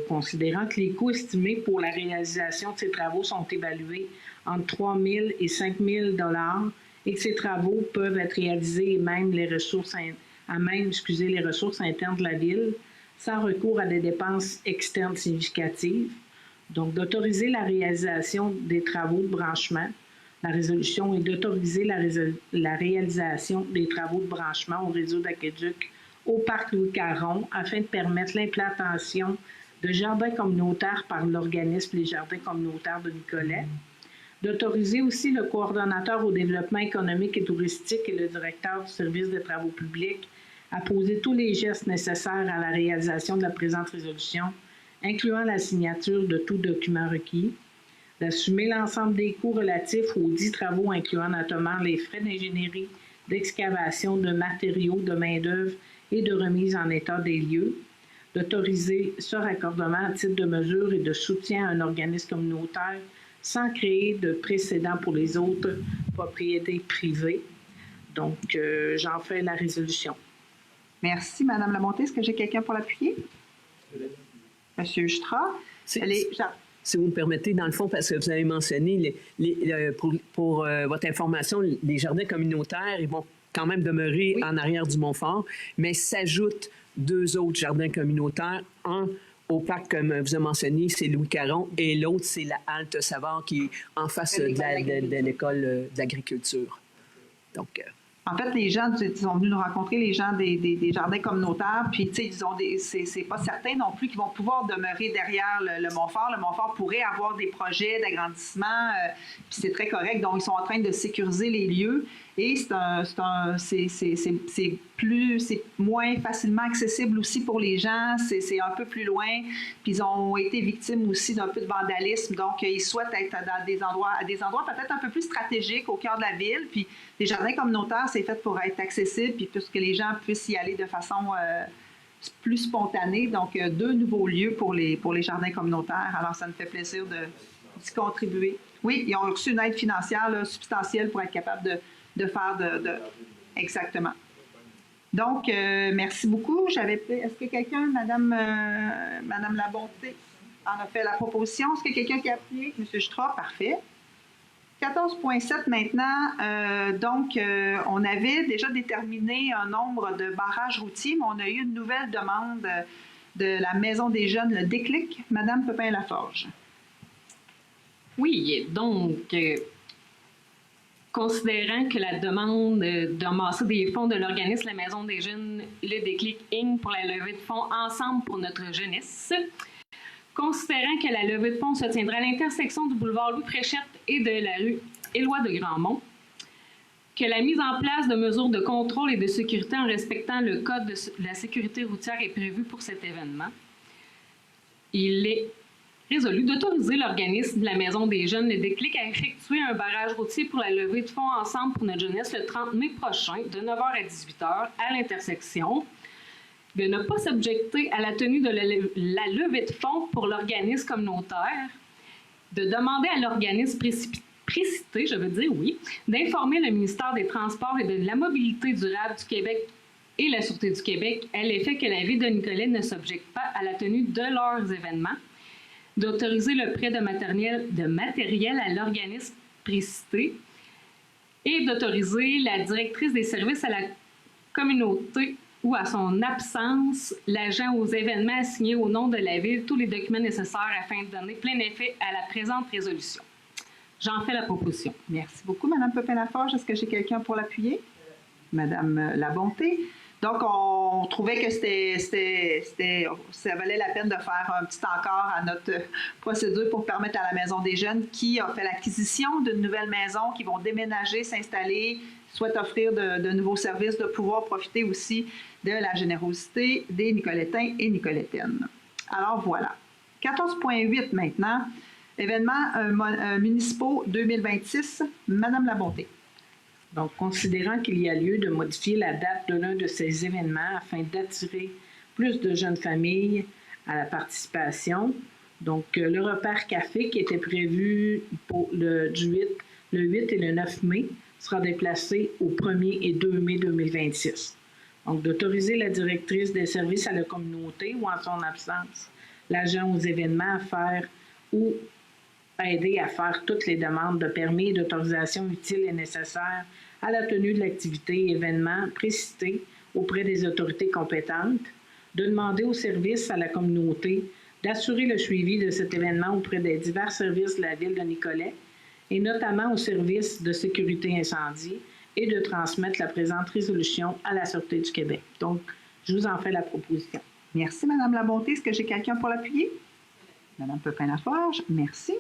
H: considérant que les coûts estimés pour la réalisation de ces travaux sont évalués entre 3 000 et 5 000 $ et que ces travaux peuvent être réalisés et même les ressources internes de la ville sans recours à des dépenses externes significatives. Donc, d'autoriser la réalisation des travaux de branchement. La résolution est d'autoriser la réalisation des travaux de branchement au réseau d'aqueduc au parc Louis-Caron afin de permettre l'implantation de jardins communautaires par l'organisme Les Jardins communautaires de Nicolet. D'autoriser aussi le coordonnateur au développement économique et touristique et le directeur du service de travaux publics à poser tous les gestes nécessaires à la réalisation de la présente résolution, incluant la signature de tout document requis, d'assumer l'ensemble des coûts relatifs aux 10 travaux, incluant notamment les frais d'ingénierie, d'excavation, de matériaux, de main-d'œuvre et de remise en état des lieux, d'autoriser ce raccordement à titre de mesure et de soutien à un organisme communautaire sans créer de précédent pour les autres propriétés privées. Donc, j'en fais la résolution.
A: Merci, Madame Lamontée. Est-ce que j'ai quelqu'un pour l'appuyer? Monsieur Justra.
F: Si vous me permettez, dans le fond, parce que vous avez mentionné, pour votre information, les jardins communautaires, ils vont quand même demeurer en arrière du Montfort, mais s'ajoutent 2 autres jardins communautaires. Un au parc, comme vous avez mentionné, c'est Louis-Caron, et l'autre, c'est la Halte Savard, qui est en face de l'école d'agriculture. Donc...
A: En fait, les gens sont venus nous rencontrer, les gens des jardins communautaires, puis tu sais, c'est pas certain non plus qu'ils vont pouvoir demeurer derrière le Montfort. Le Montfort pourrait avoir des projets d'agrandissement, puis c'est très correct. Donc, ils sont en train de sécuriser les lieux et c'est moins facilement accessible aussi pour les gens. C'est un peu plus loin, puis ils ont été victimes aussi d'un peu de vandalisme. Donc, ils souhaitent être à des endroits peut-être un peu plus stratégiques au cœur de la ville. Puis, les jardins communautaires, c'est fait pour être accessible, puis pour que les gens puissent y aller de façon plus spontanée. Donc, 2 nouveaux lieux pour les jardins communautaires. Alors, ça nous fait plaisir d'y contribuer. Oui, ils ont reçu une aide financière là, substantielle pour être capables de faire exactement. Donc, merci beaucoup. Est-ce que quelqu'un, Madame Labonté, en a fait la proposition? Est-ce que quelqu'un qui a appuyé? Monsieur Justra, parfait. 14.7 maintenant, donc on avait déjà déterminé un nombre de barrages routiers, mais on a eu une nouvelle demande de la Maison des Jeunes, le Déclic. Madame Pepin-Laforge.
D: Oui, donc, considérant que la demande d'amasser des fonds de l'organisme La Maison des Jeunes, le Déclic Inc. pour la levée de fonds Ensemble pour notre jeunesse, considérant que la levée de fonds se tiendra à l'intersection du boulevard Louis-Fréchette et de la rue Éloi de Grandmont, que la mise en place de mesures de contrôle et de sécurité en respectant le Code de la sécurité routière est prévue pour cet événement. Il est résolu d'autoriser l'organisme de la Maison des Jeunes, le Déclic, à effectuer un barrage routier pour la levée de fonds Ensemble pour notre jeunesse le 30 mai prochain, de 9h à 18h, à l'intersection, de ne pas s'objecter à la tenue de la levée de fonds pour l'organisme communautaire, de demander à l'organisme précité, d'informer le ministère des Transports et de la Mobilité durable du Québec et la Sûreté du Québec à l'effet que la Ville de Nicolet ne s'objecte pas à la tenue de leurs événements, d'autoriser le prêt de matériel à l'organisme précité et d'autoriser la directrice des services à la communauté
I: ou à son absence, l'agent aux événements a signé au nom de la Ville tous les documents nécessaires afin de donner plein effet à la présente résolution. J'en fais la proposition.
A: Merci beaucoup, Mme Pepin-Laforge. Est-ce que j'ai quelqu'un pour l'appuyer? Mme Labonté. Donc, on trouvait que ça valait la peine de faire un petit encart à notre procédure pour permettre à la Maison des Jeunes, qui a fait l'acquisition d'une nouvelle maison, qui vont déménager, s'installer, souhaitent offrir de nouveaux services, de pouvoir profiter aussi de la générosité des Nicolétains et Nicolétaines. Alors, voilà. 14.8 maintenant. Événements municipaux 2026. Madame Labonté.
H: Donc, considérant qu'il y a lieu de modifier la date de l'un de ces événements afin d'attirer plus de jeunes familles à la participation, donc le repère café qui était prévu pour le 8 et le 9 mai sera déplacé au 1er et 2 mai 2026. Donc, d'autoriser la directrice des services à la communauté ou en son absence, l'agent aux événements à faire ou aider à faire toutes les demandes de permis et d'autorisation utiles et nécessaires à la tenue de l'activité et événement précité auprès des autorités compétentes, de demander aux services à la communauté d'assurer le suivi de cet événement auprès des divers services de la Ville de Nicolet et notamment aux services de sécurité incendie et de transmettre la présente résolution à la Sûreté du Québec. Donc, je vous en fais la proposition.
A: Merci, Mme Labonté. Est-ce que j'ai quelqu'un pour l'appuyer? Mme Pepin-Laforge, merci.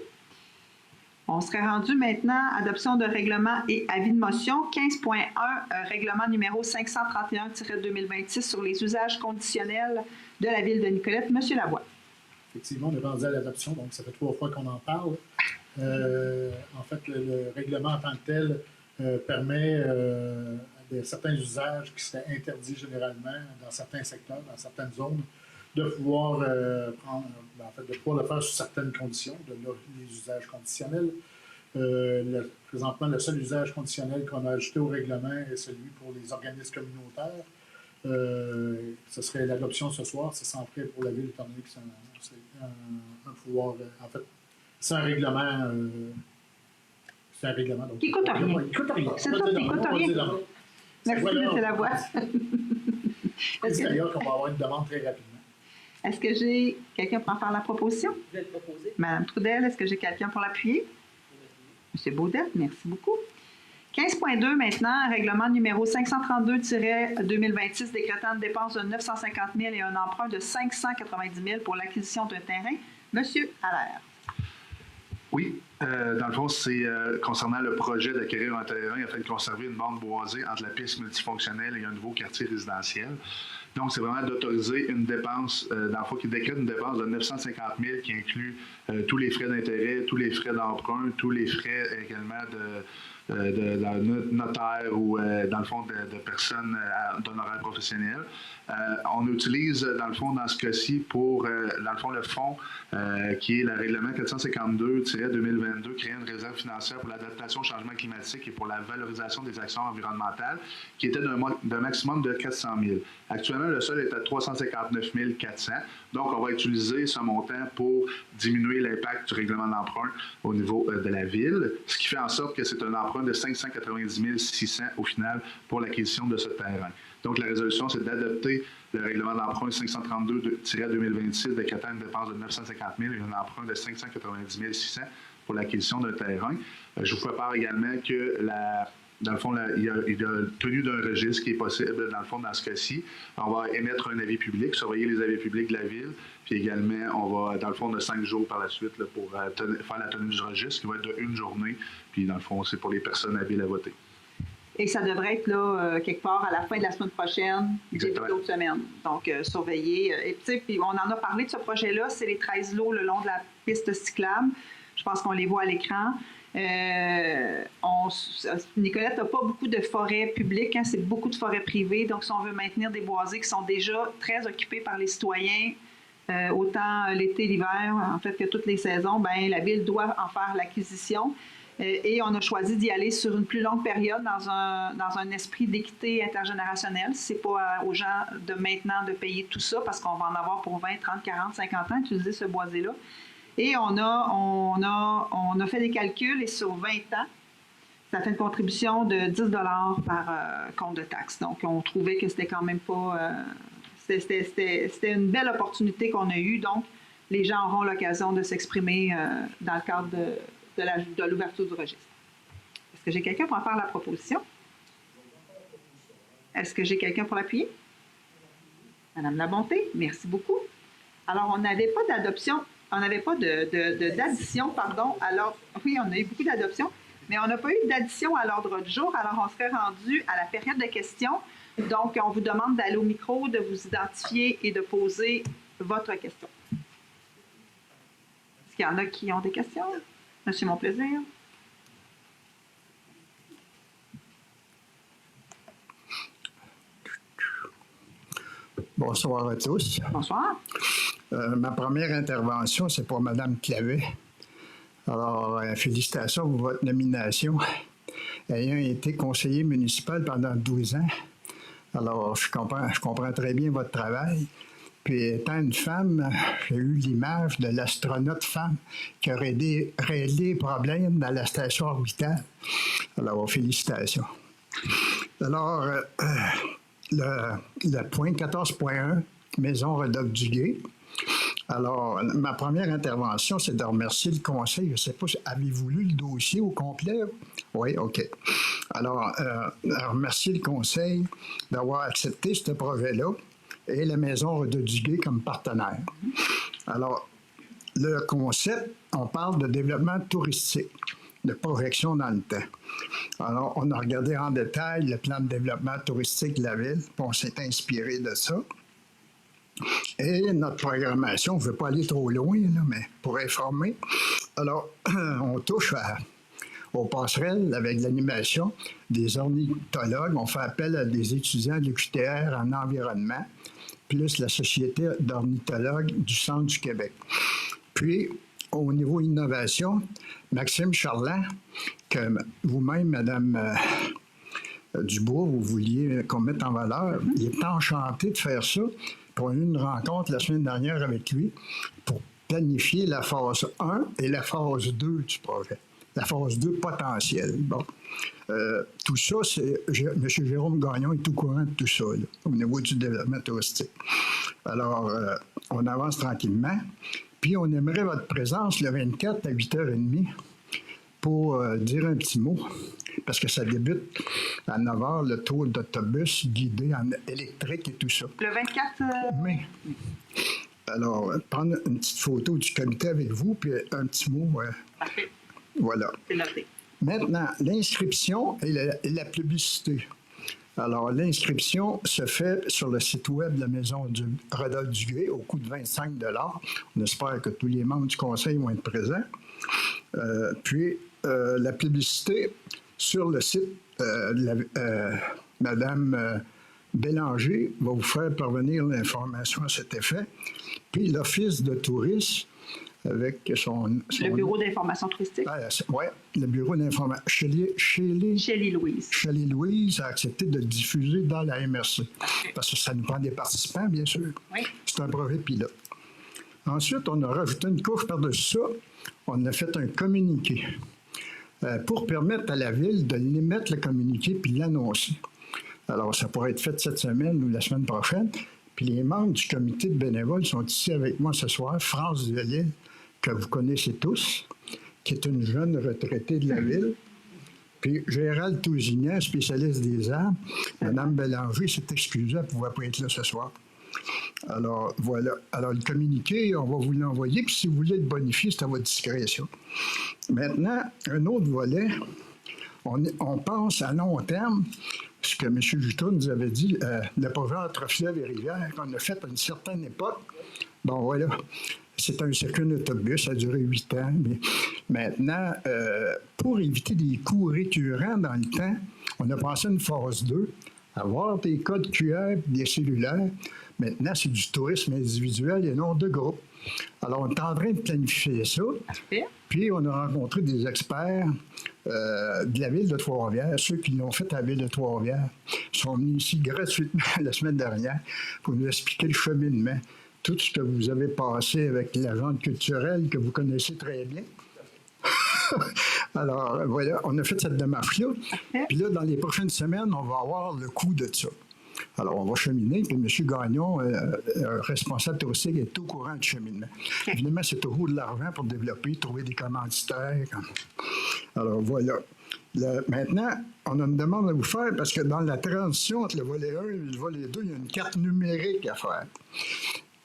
A: On serait rendu maintenant adoption de règlement et avis de motion. 15.1, règlement numéro 531-2026 sur les usages conditionnels de la Ville de Nicolette. Monsieur Lavoie.
G: Effectivement, on est rendu à l'adoption, donc ça fait 3 fois qu'on en parle. En fait, le règlement en tant que tel permet certains usages qui seraient interdits généralement dans certains secteurs, dans certaines zones, de pouvoir de pouvoir le faire sous certaines conditions, les usages conditionnels. Présentement, le seul usage conditionnel qu'on a ajouté au règlement est celui pour les organismes communautaires. Ce serait l'adoption ce soir, c'est sans frais pour la Ville, étant donné que c'est un pouvoir. En fait, c'est un règlement. C'est un règlement. Donc,
A: qui coûte rien.
G: Il coûte rien.
A: C'est ça, qui coûte rien. Merci, M. Lavoie.
G: C'est d'ailleurs qu'on va avoir une demande très rapidement.
A: Est-ce que j'ai quelqu'un pour en faire la proposition?
F: Je vais le proposer.
A: Mme Trudel, est-ce que j'ai quelqu'un pour l'appuyer? M. Baudette, merci beaucoup. 15.2 maintenant, règlement numéro 532-2026 décrétant une dépense de 950 000 et un emprunt de 590 000 pour l'acquisition d'un terrain. M. Allaire.
C: Oui, dans le fond, c'est concernant le projet d'acquérir un terrain afin de conserver une bande boisée entre la piste multifonctionnelle et un nouveau quartier résidentiel. Donc, c'est vraiment d'autoriser une dépense, dans le fond, qui décrète une dépense de 950 000 qui inclut tous les frais d'intérêt, tous les frais d'emprunt, tous les frais également de notaire ou, dans le fond, de personnes d'honoraires professionnels. On utilise, dans le fond, dans ce cas-ci, pour, dans le fond, le fonds qui est le règlement 452-2022, créer une réserve financière pour l'adaptation au changement climatique et pour la valorisation des actions environnementales, qui était d'un maximum de 400 000. Actuellement, le sol est à 359 400. Donc, on va utiliser ce montant pour diminuer l'impact du règlement d'emprunt au niveau de la Ville, ce qui fait en sorte que c'est un emprunt de 590 600 au final pour l'acquisition de ce terrain. Donc, la résolution, c'est d'adopter le règlement d'emprunt 532-2026 décrétant une dépense de 950 000 et un emprunt de 590 600 pour l'acquisition d'un terrain. Je vous fais part également que dans le fond, il y a tenue d'un registre qui est possible, dans le fond, dans ce cas-ci. On va émettre un avis public, surveiller les avis publics de la Ville, puis également, on va, dans le fond, de 5 jours par la suite là, pour faire la tenue du registre, qui va être de 1 journée, puis dans le fond, c'est pour les personnes habiles à voter.
A: Et ça devrait être là, quelque part à la fin de la semaine prochaine, début d'autres semaines. Donc, surveiller. Et puis, on en a parlé de ce projet-là, c'est les 13 lots le long de la piste cyclable. Je pense qu'on les voit à l'écran. Nicolette n'a pas beaucoup de forêts publiques, hein, c'est beaucoup de forêts privées. Donc, si on veut maintenir des boisés qui sont déjà très occupés par les citoyens, autant l'été, l'hiver, en fait, que toutes les saisons, bien, la Ville doit en faire l'acquisition. Et on a choisi d'y aller sur une plus longue période dans un esprit d'équité intergénérationnelle. Ce n'est pas aux gens de maintenant de payer tout ça parce qu'on va en avoir pour 20, 30, 40, 50 ans utiliser ce boisé-là. Et on a fait des calculs et sur 20 ans, ça fait une contribution de 10 $ par compte de taxe. Donc, on trouvait que c'était quand même pas... c'était une belle opportunité qu'on a eue. Donc, les gens auront l'occasion de s'exprimer dans le cadre de l'ouverture du registre. Est-ce que j'ai quelqu'un pour en faire la proposition? Est-ce que j'ai quelqu'un pour l'appuyer? Madame Labonté, merci beaucoup. Alors, on n'avait pas d'adoption, on n'avait pas d'addition, pardon. Alors, oui, on a eu beaucoup d'adoptions, mais on n'a pas eu d'addition à l'ordre du jour. Alors, on serait rendu à la période de questions. Donc, on vous demande d'aller au micro, de vous identifier et de poser votre question. Est-ce qu'il y en a qui ont des questions? Monsieur Monplaisir.
J: Bonsoir à tous.
A: Bonsoir.
J: Ma première intervention, c'est pour Mme Clavet. Alors, félicitations pour votre nomination. Ayant été conseiller municipal pendant 12 ans, alors je comprends très bien votre travail. Puis, étant une femme, j'ai eu l'image de l'astronaute femme qui a réglé les problèmes dans la station orbitale. Alors, félicitations. Alors, le point 14.1, Maison Redoc-Duguay. Alors, ma première intervention, c'est de remercier le conseil. Je ne sais pas, avez-vous lu le dossier au complet? Oui, OK. Alors, remercier le conseil d'avoir accepté ce projet-là et la Maison Redoc-Duguay comme partenaire. Alors, le concept, on parle de développement touristique, de projection dans le temps. Alors, on a regardé en détail le plan de développement touristique de la ville, puis on s'est inspiré de ça. Et notre programmation, on ne veut pas aller trop loin, là, mais pour informer. Alors, on touche aux passerelles avec l'animation des ornithologues. On fait appel à des étudiants de l'UQTR en environnement, plus la Société d'ornithologues du Centre du Québec. Puis, au niveau innovation, Maxime Charland, que vous-même, Mme Dubois, vous vouliez qu'on mette en valeur, il est enchanté de faire ça. On a eu une rencontre la semaine dernière avec lui pour planifier la phase 1 et la phase 2 du projet. La phase 2 potentielle. Bon. Tout ça, M. Jérôme Gagnon est au courant de tout ça, là, au niveau du développement touristique. Alors, on avance tranquillement. Puis, on aimerait votre présence le 24 à 8h30 pour dire un petit mot, parce que ça débute à 9h, le tour d'autobus guidé en électrique et tout ça.
A: Le 24
J: mai. Alors, prendre une petite photo du comité avec vous, puis un petit mot.
A: Parfait.
J: Voilà.
A: C'est noté.
J: Maintenant, l'inscription et la publicité. Alors, l'inscription se fait sur le site web de la Maison du Redoc-Duguay au coût de 25 $. On espère que tous les membres du conseil vont être présents. Puis, la publicité sur le site Mme Bélanger va vous faire parvenir l'information à cet effet. Puis, l'Office de tourisme avec son
A: le Bureau d'information touristique.
J: Oui, le Bureau d'information.
A: Shelley-Louise.
J: Shelley-Louise a accepté de le diffuser dans la MRC. Parce que ça nous prend des participants, bien sûr.
A: Oui.
J: C'est un projet pilote. Ensuite, on a rajouté une couche par-dessus ça. On a fait un communiqué pour permettre à la Ville de l'émettre le communiqué puis l'annoncer. Alors, ça pourrait être fait cette semaine ou la semaine prochaine. Puis les membres du comité de bénévoles sont ici avec moi ce soir. France Delisle, que vous connaissez tous, qui est une jeune retraitée de la Ville. Puis Gérald Tousignan, spécialiste des arbres. Mme Bélanger s'est excusée, elle ne pouvait pas être là ce soir. Alors, voilà. Alors, le communiqué, on va vous l'envoyer, puis si vous voulez le bonifier, c'est à votre discrétion. Maintenant, un autre volet, on pense à long terme, ce que M. Juton nous avait dit, le projet entre fleuve et rivière, qu'on a fait à une certaine époque. Bon, voilà. C'est un circuit d'autobus, ça a duré 8 ans. Mais maintenant, pour éviter des coûts récurrents dans le temps, on a pensé à une phase 2, avoir des codes QR, des cellulaires. Maintenant, c'est du tourisme individuel et non de groupe. Alors, on est en train de planifier ça. Puis, on a rencontré des experts de la ville de Trois-Rivières. Ceux qui l'ont fait à la ville de Trois-Rivières sont venus ici gratuitement la semaine dernière pour nous expliquer le cheminement. Tout ce que vous avez passé avec l'agente culturelle que vous connaissez très bien. Alors, voilà, on a fait cette démarche-là. Puis là, dans les prochaines semaines, on va avoir le coût de ça. Alors, on va cheminer, puis M. Gagnon, responsable touristique, est au courant du cheminement. Évidemment, c'est toujours de l'argent pour développer, trouver des commanditaires. Alors, voilà. Maintenant, on a une demande à vous faire parce que dans la transition entre le volet 1 et le volet 2, il y a une carte numérique à faire.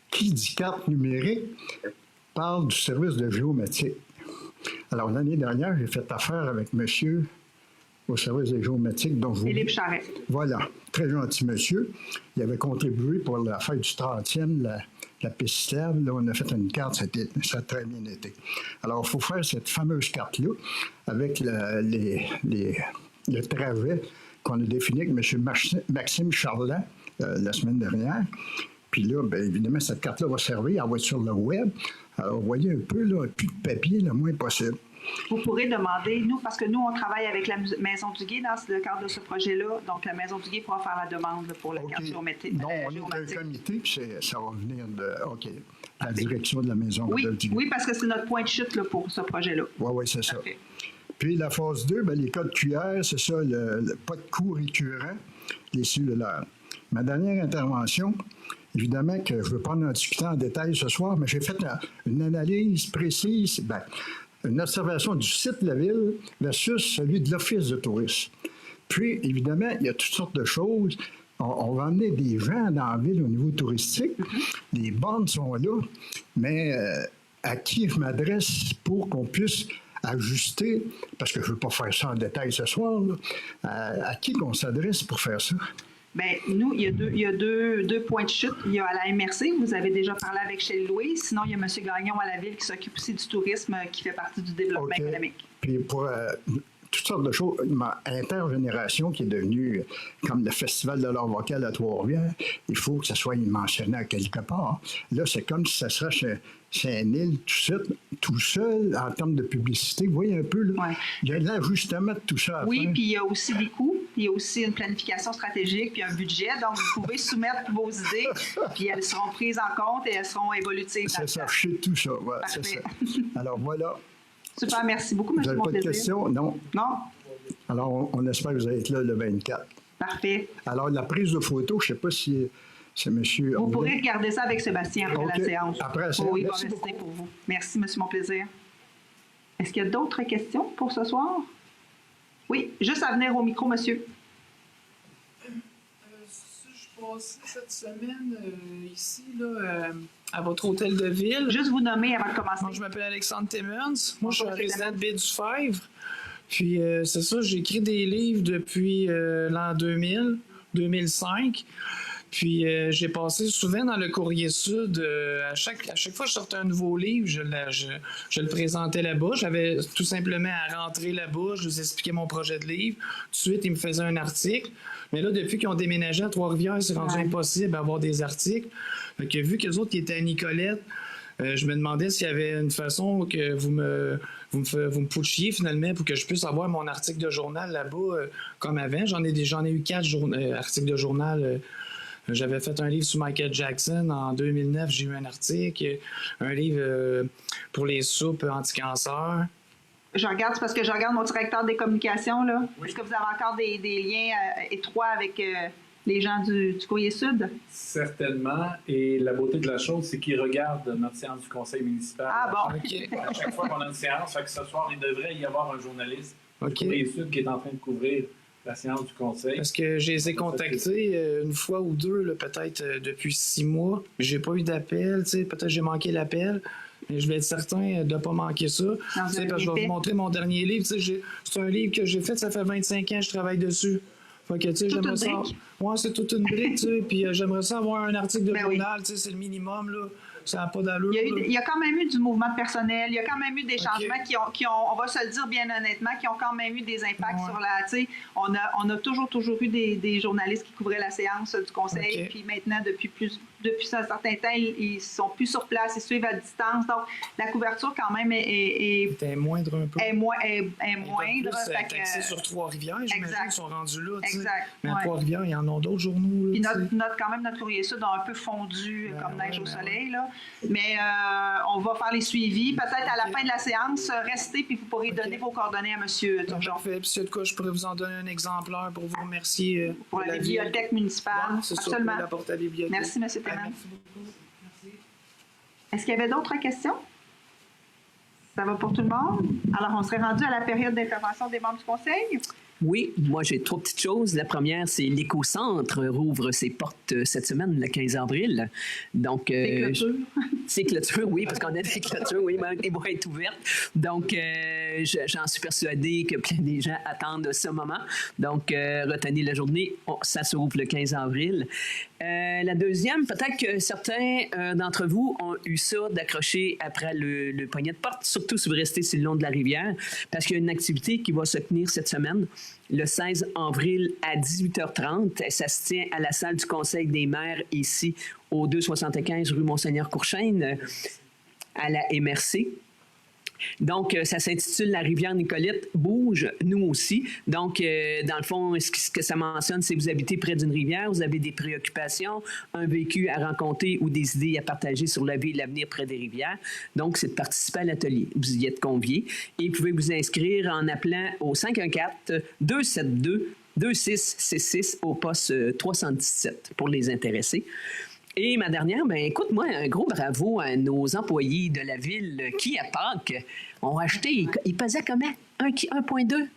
J: Qui dit carte numérique parle du service de géométrie. Alors, l'année dernière, j'ai fait affaire avec monsieur au service des géomatiques.
A: Philippe Charret.
J: Voilà, très gentil monsieur. Il avait contribué pour la fête du 30e, la piste cyclable. Là, on a fait une carte, ça a très bien été. Alors, il faut faire cette fameuse carte-là avec le trajet qu'on a défini avec M. Maxime Charland la semaine dernière. Puis là, bien évidemment, cette carte-là va servir, elle va être sur le web. Alors, vous voyez un peu, là, plus de papier, le moins possible.
A: Vous pourrez demander, nous, parce que nous, on travaille avec la Maison du Gué dans le cadre de ce projet-là. Donc, la Maison du Gué pourra faire la demande là, pour la carte géométrique.
J: Non, on est un comité, puis ça va venir de la direction de la Maison du Gué.
A: Oui, parce que c'est notre point de chute là, pour ce projet-là.
J: Oui, c'est ça. Puis la phase 2, bien, les codes QR, c'est ça, pas de coût récurrent, les cellulaires. Ma dernière intervention, évidemment que je ne veux pas en discuter en détail ce soir, mais j'ai fait une analyse précise, une observation du site de la ville versus celui de l'Office de tourisme. Puis, évidemment, il y a toutes sortes de choses. On va emmener des gens dans la ville au niveau touristique. Les bornes sont là, mais à qui je m'adresse pour qu'on puisse ajuster, parce que je ne veux pas faire ça en détail ce soir, là, à qui qu'on s'adresse pour faire ça?
A: Bien, nous, il y a deux points de chute. Il y a à la MRC, vous avez déjà parlé avec Shelley-Louise. Sinon, il y a M. Gagnon à la ville qui s'occupe aussi du tourisme, qui fait partie du développement économique.
J: Puis pour toutes sortes de choses, ma intergénération qui est devenue comme le Festival de l'art vocal à Trois-Rivières, il faut que ça soit mentionné à quelque part. Là, c'est comme si ça serait chez un île tout seul en termes de publicité. Vous voyez un peu, là?
A: Ouais.
J: Il y a l'ajustement de tout ça à
A: Oui,
J: faire.
A: puis il y a aussi des coûts, il y a aussi une planification stratégique, puis un budget. Donc, vous pouvez soumettre vos idées, puis elles seront prises en compte et elles seront évolutives.
J: C'est ça, chez tout ça. Voilà, c'est ça. Alors, voilà.
A: Super, merci beaucoup,
J: Vous
A: M.
J: n'avez pas de questions? Non.
A: Non?
J: Alors, on espère que vous allez être là le 24.
A: Parfait.
J: Alors, la prise de photo, je ne sais pas si c'est M.
A: Vous pourrez regarder ça avec Sébastien après la séance.
J: Après la séance.
A: Oui, il va rester pour vous. Merci, M. Monplaisir. Est-ce qu'il y a d'autres questions pour ce soir? Oui, juste à venir au micro, monsieur.
K: Si je passais cette semaine ici, là, à votre hôtel de ville.
A: Juste vous nommer avant de commencer.
K: Moi, je m'appelle Alexandre Timmons. Moi, je suis un résident de Baie-du-Fèvre. Puis, c'est ça, j'ai écrit des livres depuis l'an 2000, 2005. Puis, j'ai passé souvent dans le Courrier Sud. À chaque fois que je sortais un nouveau livre, je le présentais là-bas. J'avais tout simplement à rentrer là-bas. Je vous expliquais mon projet de livre. Tout de suite, ils me faisaient un article. Mais là, depuis qu'ils ont déménagé à Trois-Rivières, c'est rendu impossible d'avoir des articles. Fait que vu que les autres qui étaient à Nicolette, je me demandais s'il y avait une façon que vous me pushiez finalement pour que je puisse avoir mon article de journal là-bas comme avant. J'en ai eu 4 articles de journal. J'avais fait un livre sur Michael Jackson. En 2009, j'ai eu un article. Un livre pour les soupes anti-cancer.
A: Je regarde, c'est parce que je regarde mon directeur des communications, là. Oui. Est-ce que vous avez encore des liens étroits avec les gens du Courrier Sud?
L: Certainement. Et la beauté de la chose, c'est qu'ils regardent notre séance du conseil municipal.
A: Ah bon?
K: Okay.
L: À chaque fois qu'on a une séance, fait que ce soir, il devrait y avoir un journaliste du Courrier Sud qui est en train de couvrir la séance du conseil.
K: Parce que je les ai contactés une fois ou deux, là, peut-être depuis 6 mois. J'ai pas eu d'appel, peut-être j'ai manqué l'appel. Mais je vais être certain de ne pas manquer ça. Parce que je vais vous montrer mon dernier livre. C'est un livre que j'ai fait, ça fait 25 ans que je travaille dessus. Fait que, j'aimerais ça. Ouais, c'est toute une brique, puis j'aimerais ça avoir un article de journal, c'est le minimum, là. Ça n'a pas d'allure.
A: Il y a quand même eu du mouvement de personnel, il y a quand même eu des changements qui ont, on va se le dire bien honnêtement, qui ont quand même eu des impacts sur la... On a toujours eu des journalistes qui couvraient la séance du conseil, puis maintenant, depuis depuis un certain temps, ils ne sont plus sur place, ils suivent à distance. Donc, la couverture, quand même,
K: est moindre un peu.
A: Est moindre.
K: C'est sur Trois-Rivières, j'imagine, ils sont rendus là.
A: Exact.
K: Mais à Trois-Rivières, il y en a d'autres journaux.
A: Puis quand même, notre courrier sud a un peu fondu comme neige au soleil. Là. Mais on va faire les suivis. Peut-être à la fin de la séance, restez puis vous pourrez donner vos coordonnées à M. Turgeon.
K: Parfait. Puis, c'est de quoi je pourrais vous en donner un exemplaire pour vous remercier.
A: Pour la bibliothèque municipale.
K: C'est
A: absolument.
K: Ça, pour la bibliothèque.
A: Merci, M. Théman.
K: Merci beaucoup. Merci.
A: Est-ce qu'il y avait d'autres questions? Ça va pour tout le monde? Alors, on serait rendu à la période d'intervention des membres du Conseil?
F: Oui, moi j'ai 3 petites choses. La première, c'est l'éco-centre rouvre ses portes cette semaine, le 15 avril. Donc,
A: c'est clôture.
F: C'est clôture, oui, parce qu'on a des clôtures, oui, mais elles vont être ouvertes. Donc, j'en suis persuadée que plein des gens attendent ce moment. Donc, retenez la journée, ça se rouvre le 15 avril. La deuxième, peut-être que certains d'entre vous ont eu ça d'accrocher après le poignet de porte, surtout si vous restez sur le long de la rivière, parce qu'il y a une activité qui va se tenir cette semaine, le 16 avril à 18h30. Ça se tient à la salle du Conseil des maires ici, au 275 rue Monseigneur-Courchaine, à la MRC. Donc, ça s'intitule « La rivière Nicolette bouge, nous aussi ». Donc, dans le fond, ce que ça mentionne, c'est que vous habitez près d'une rivière, vous avez des préoccupations, un vécu à rencontrer ou des idées à partager sur la vie et l'avenir près des rivières. Donc, c'est de participer à l'atelier. Vous y êtes conviés et vous pouvez vous inscrire en appelant au 514-272-2666 au poste 317 pour les intéressés. Et ma dernière, ben écoute-moi, un gros bravo à nos employés de la ville qui, à Pâques, ont acheté, ils pesaient comment? 1,2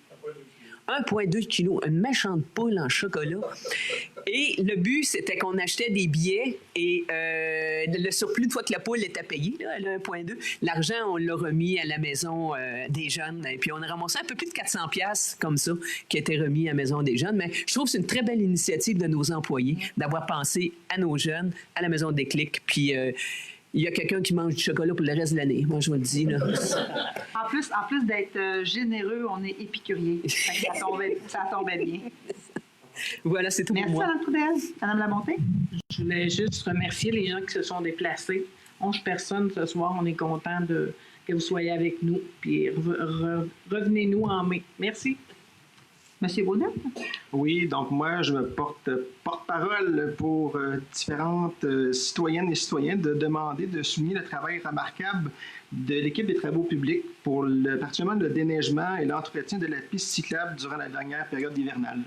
F: 1,2 kg, une méchante poule en chocolat. Et le but, c'était qu'on achetait des billets et le surplus, une fois que la poule était payée, là, elle a 1,2, l'argent, on l'a remis à la maison des jeunes. Et puis, on a ramassé un peu plus de 400$ comme ça qui a été remis à la maison des jeunes. Mais je trouve que c'est une très belle initiative de nos employés d'avoir pensé à nos jeunes, à la maison des clics. Puis, il y a quelqu'un qui mange du chocolat pour le reste de l'année. Moi, je vous le dis. Là.
A: En plus d'être généreux, on est épicurier. Ça tombait bien.
F: Voilà, c'est tout pour moi.
A: Merci, Mme Trudel. Mme Labonté?
H: Je voulais juste remercier les gens qui se sont déplacés. 11 personnes ce soir. On est content que vous soyez avec nous. Puis revenez-nous en mai. Merci.
A: Monsieur Baudin?
E: Oui, donc moi, je me porte-parole pour différentes citoyennes et citoyens de demander de souligner le travail remarquable de l'équipe des travaux publics pour particulièrement le déneigement et l'entretien de la piste cyclable durant la dernière période hivernale.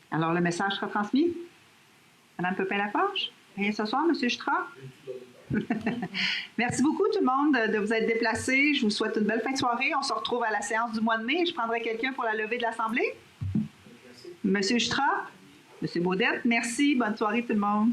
A: Alors, le message sera transmis. Mme Pepin-Laforge? Rien ce soir, M. Stra? Merci beaucoup tout le monde de vous être déplacés. Je vous souhaite une belle fin de soirée. On se retrouve à la séance du mois de mai. Je prendrai quelqu'un pour la levée de l'Assemblée. Monsieur Stra, M. Baudette, merci. Bonne soirée tout le monde.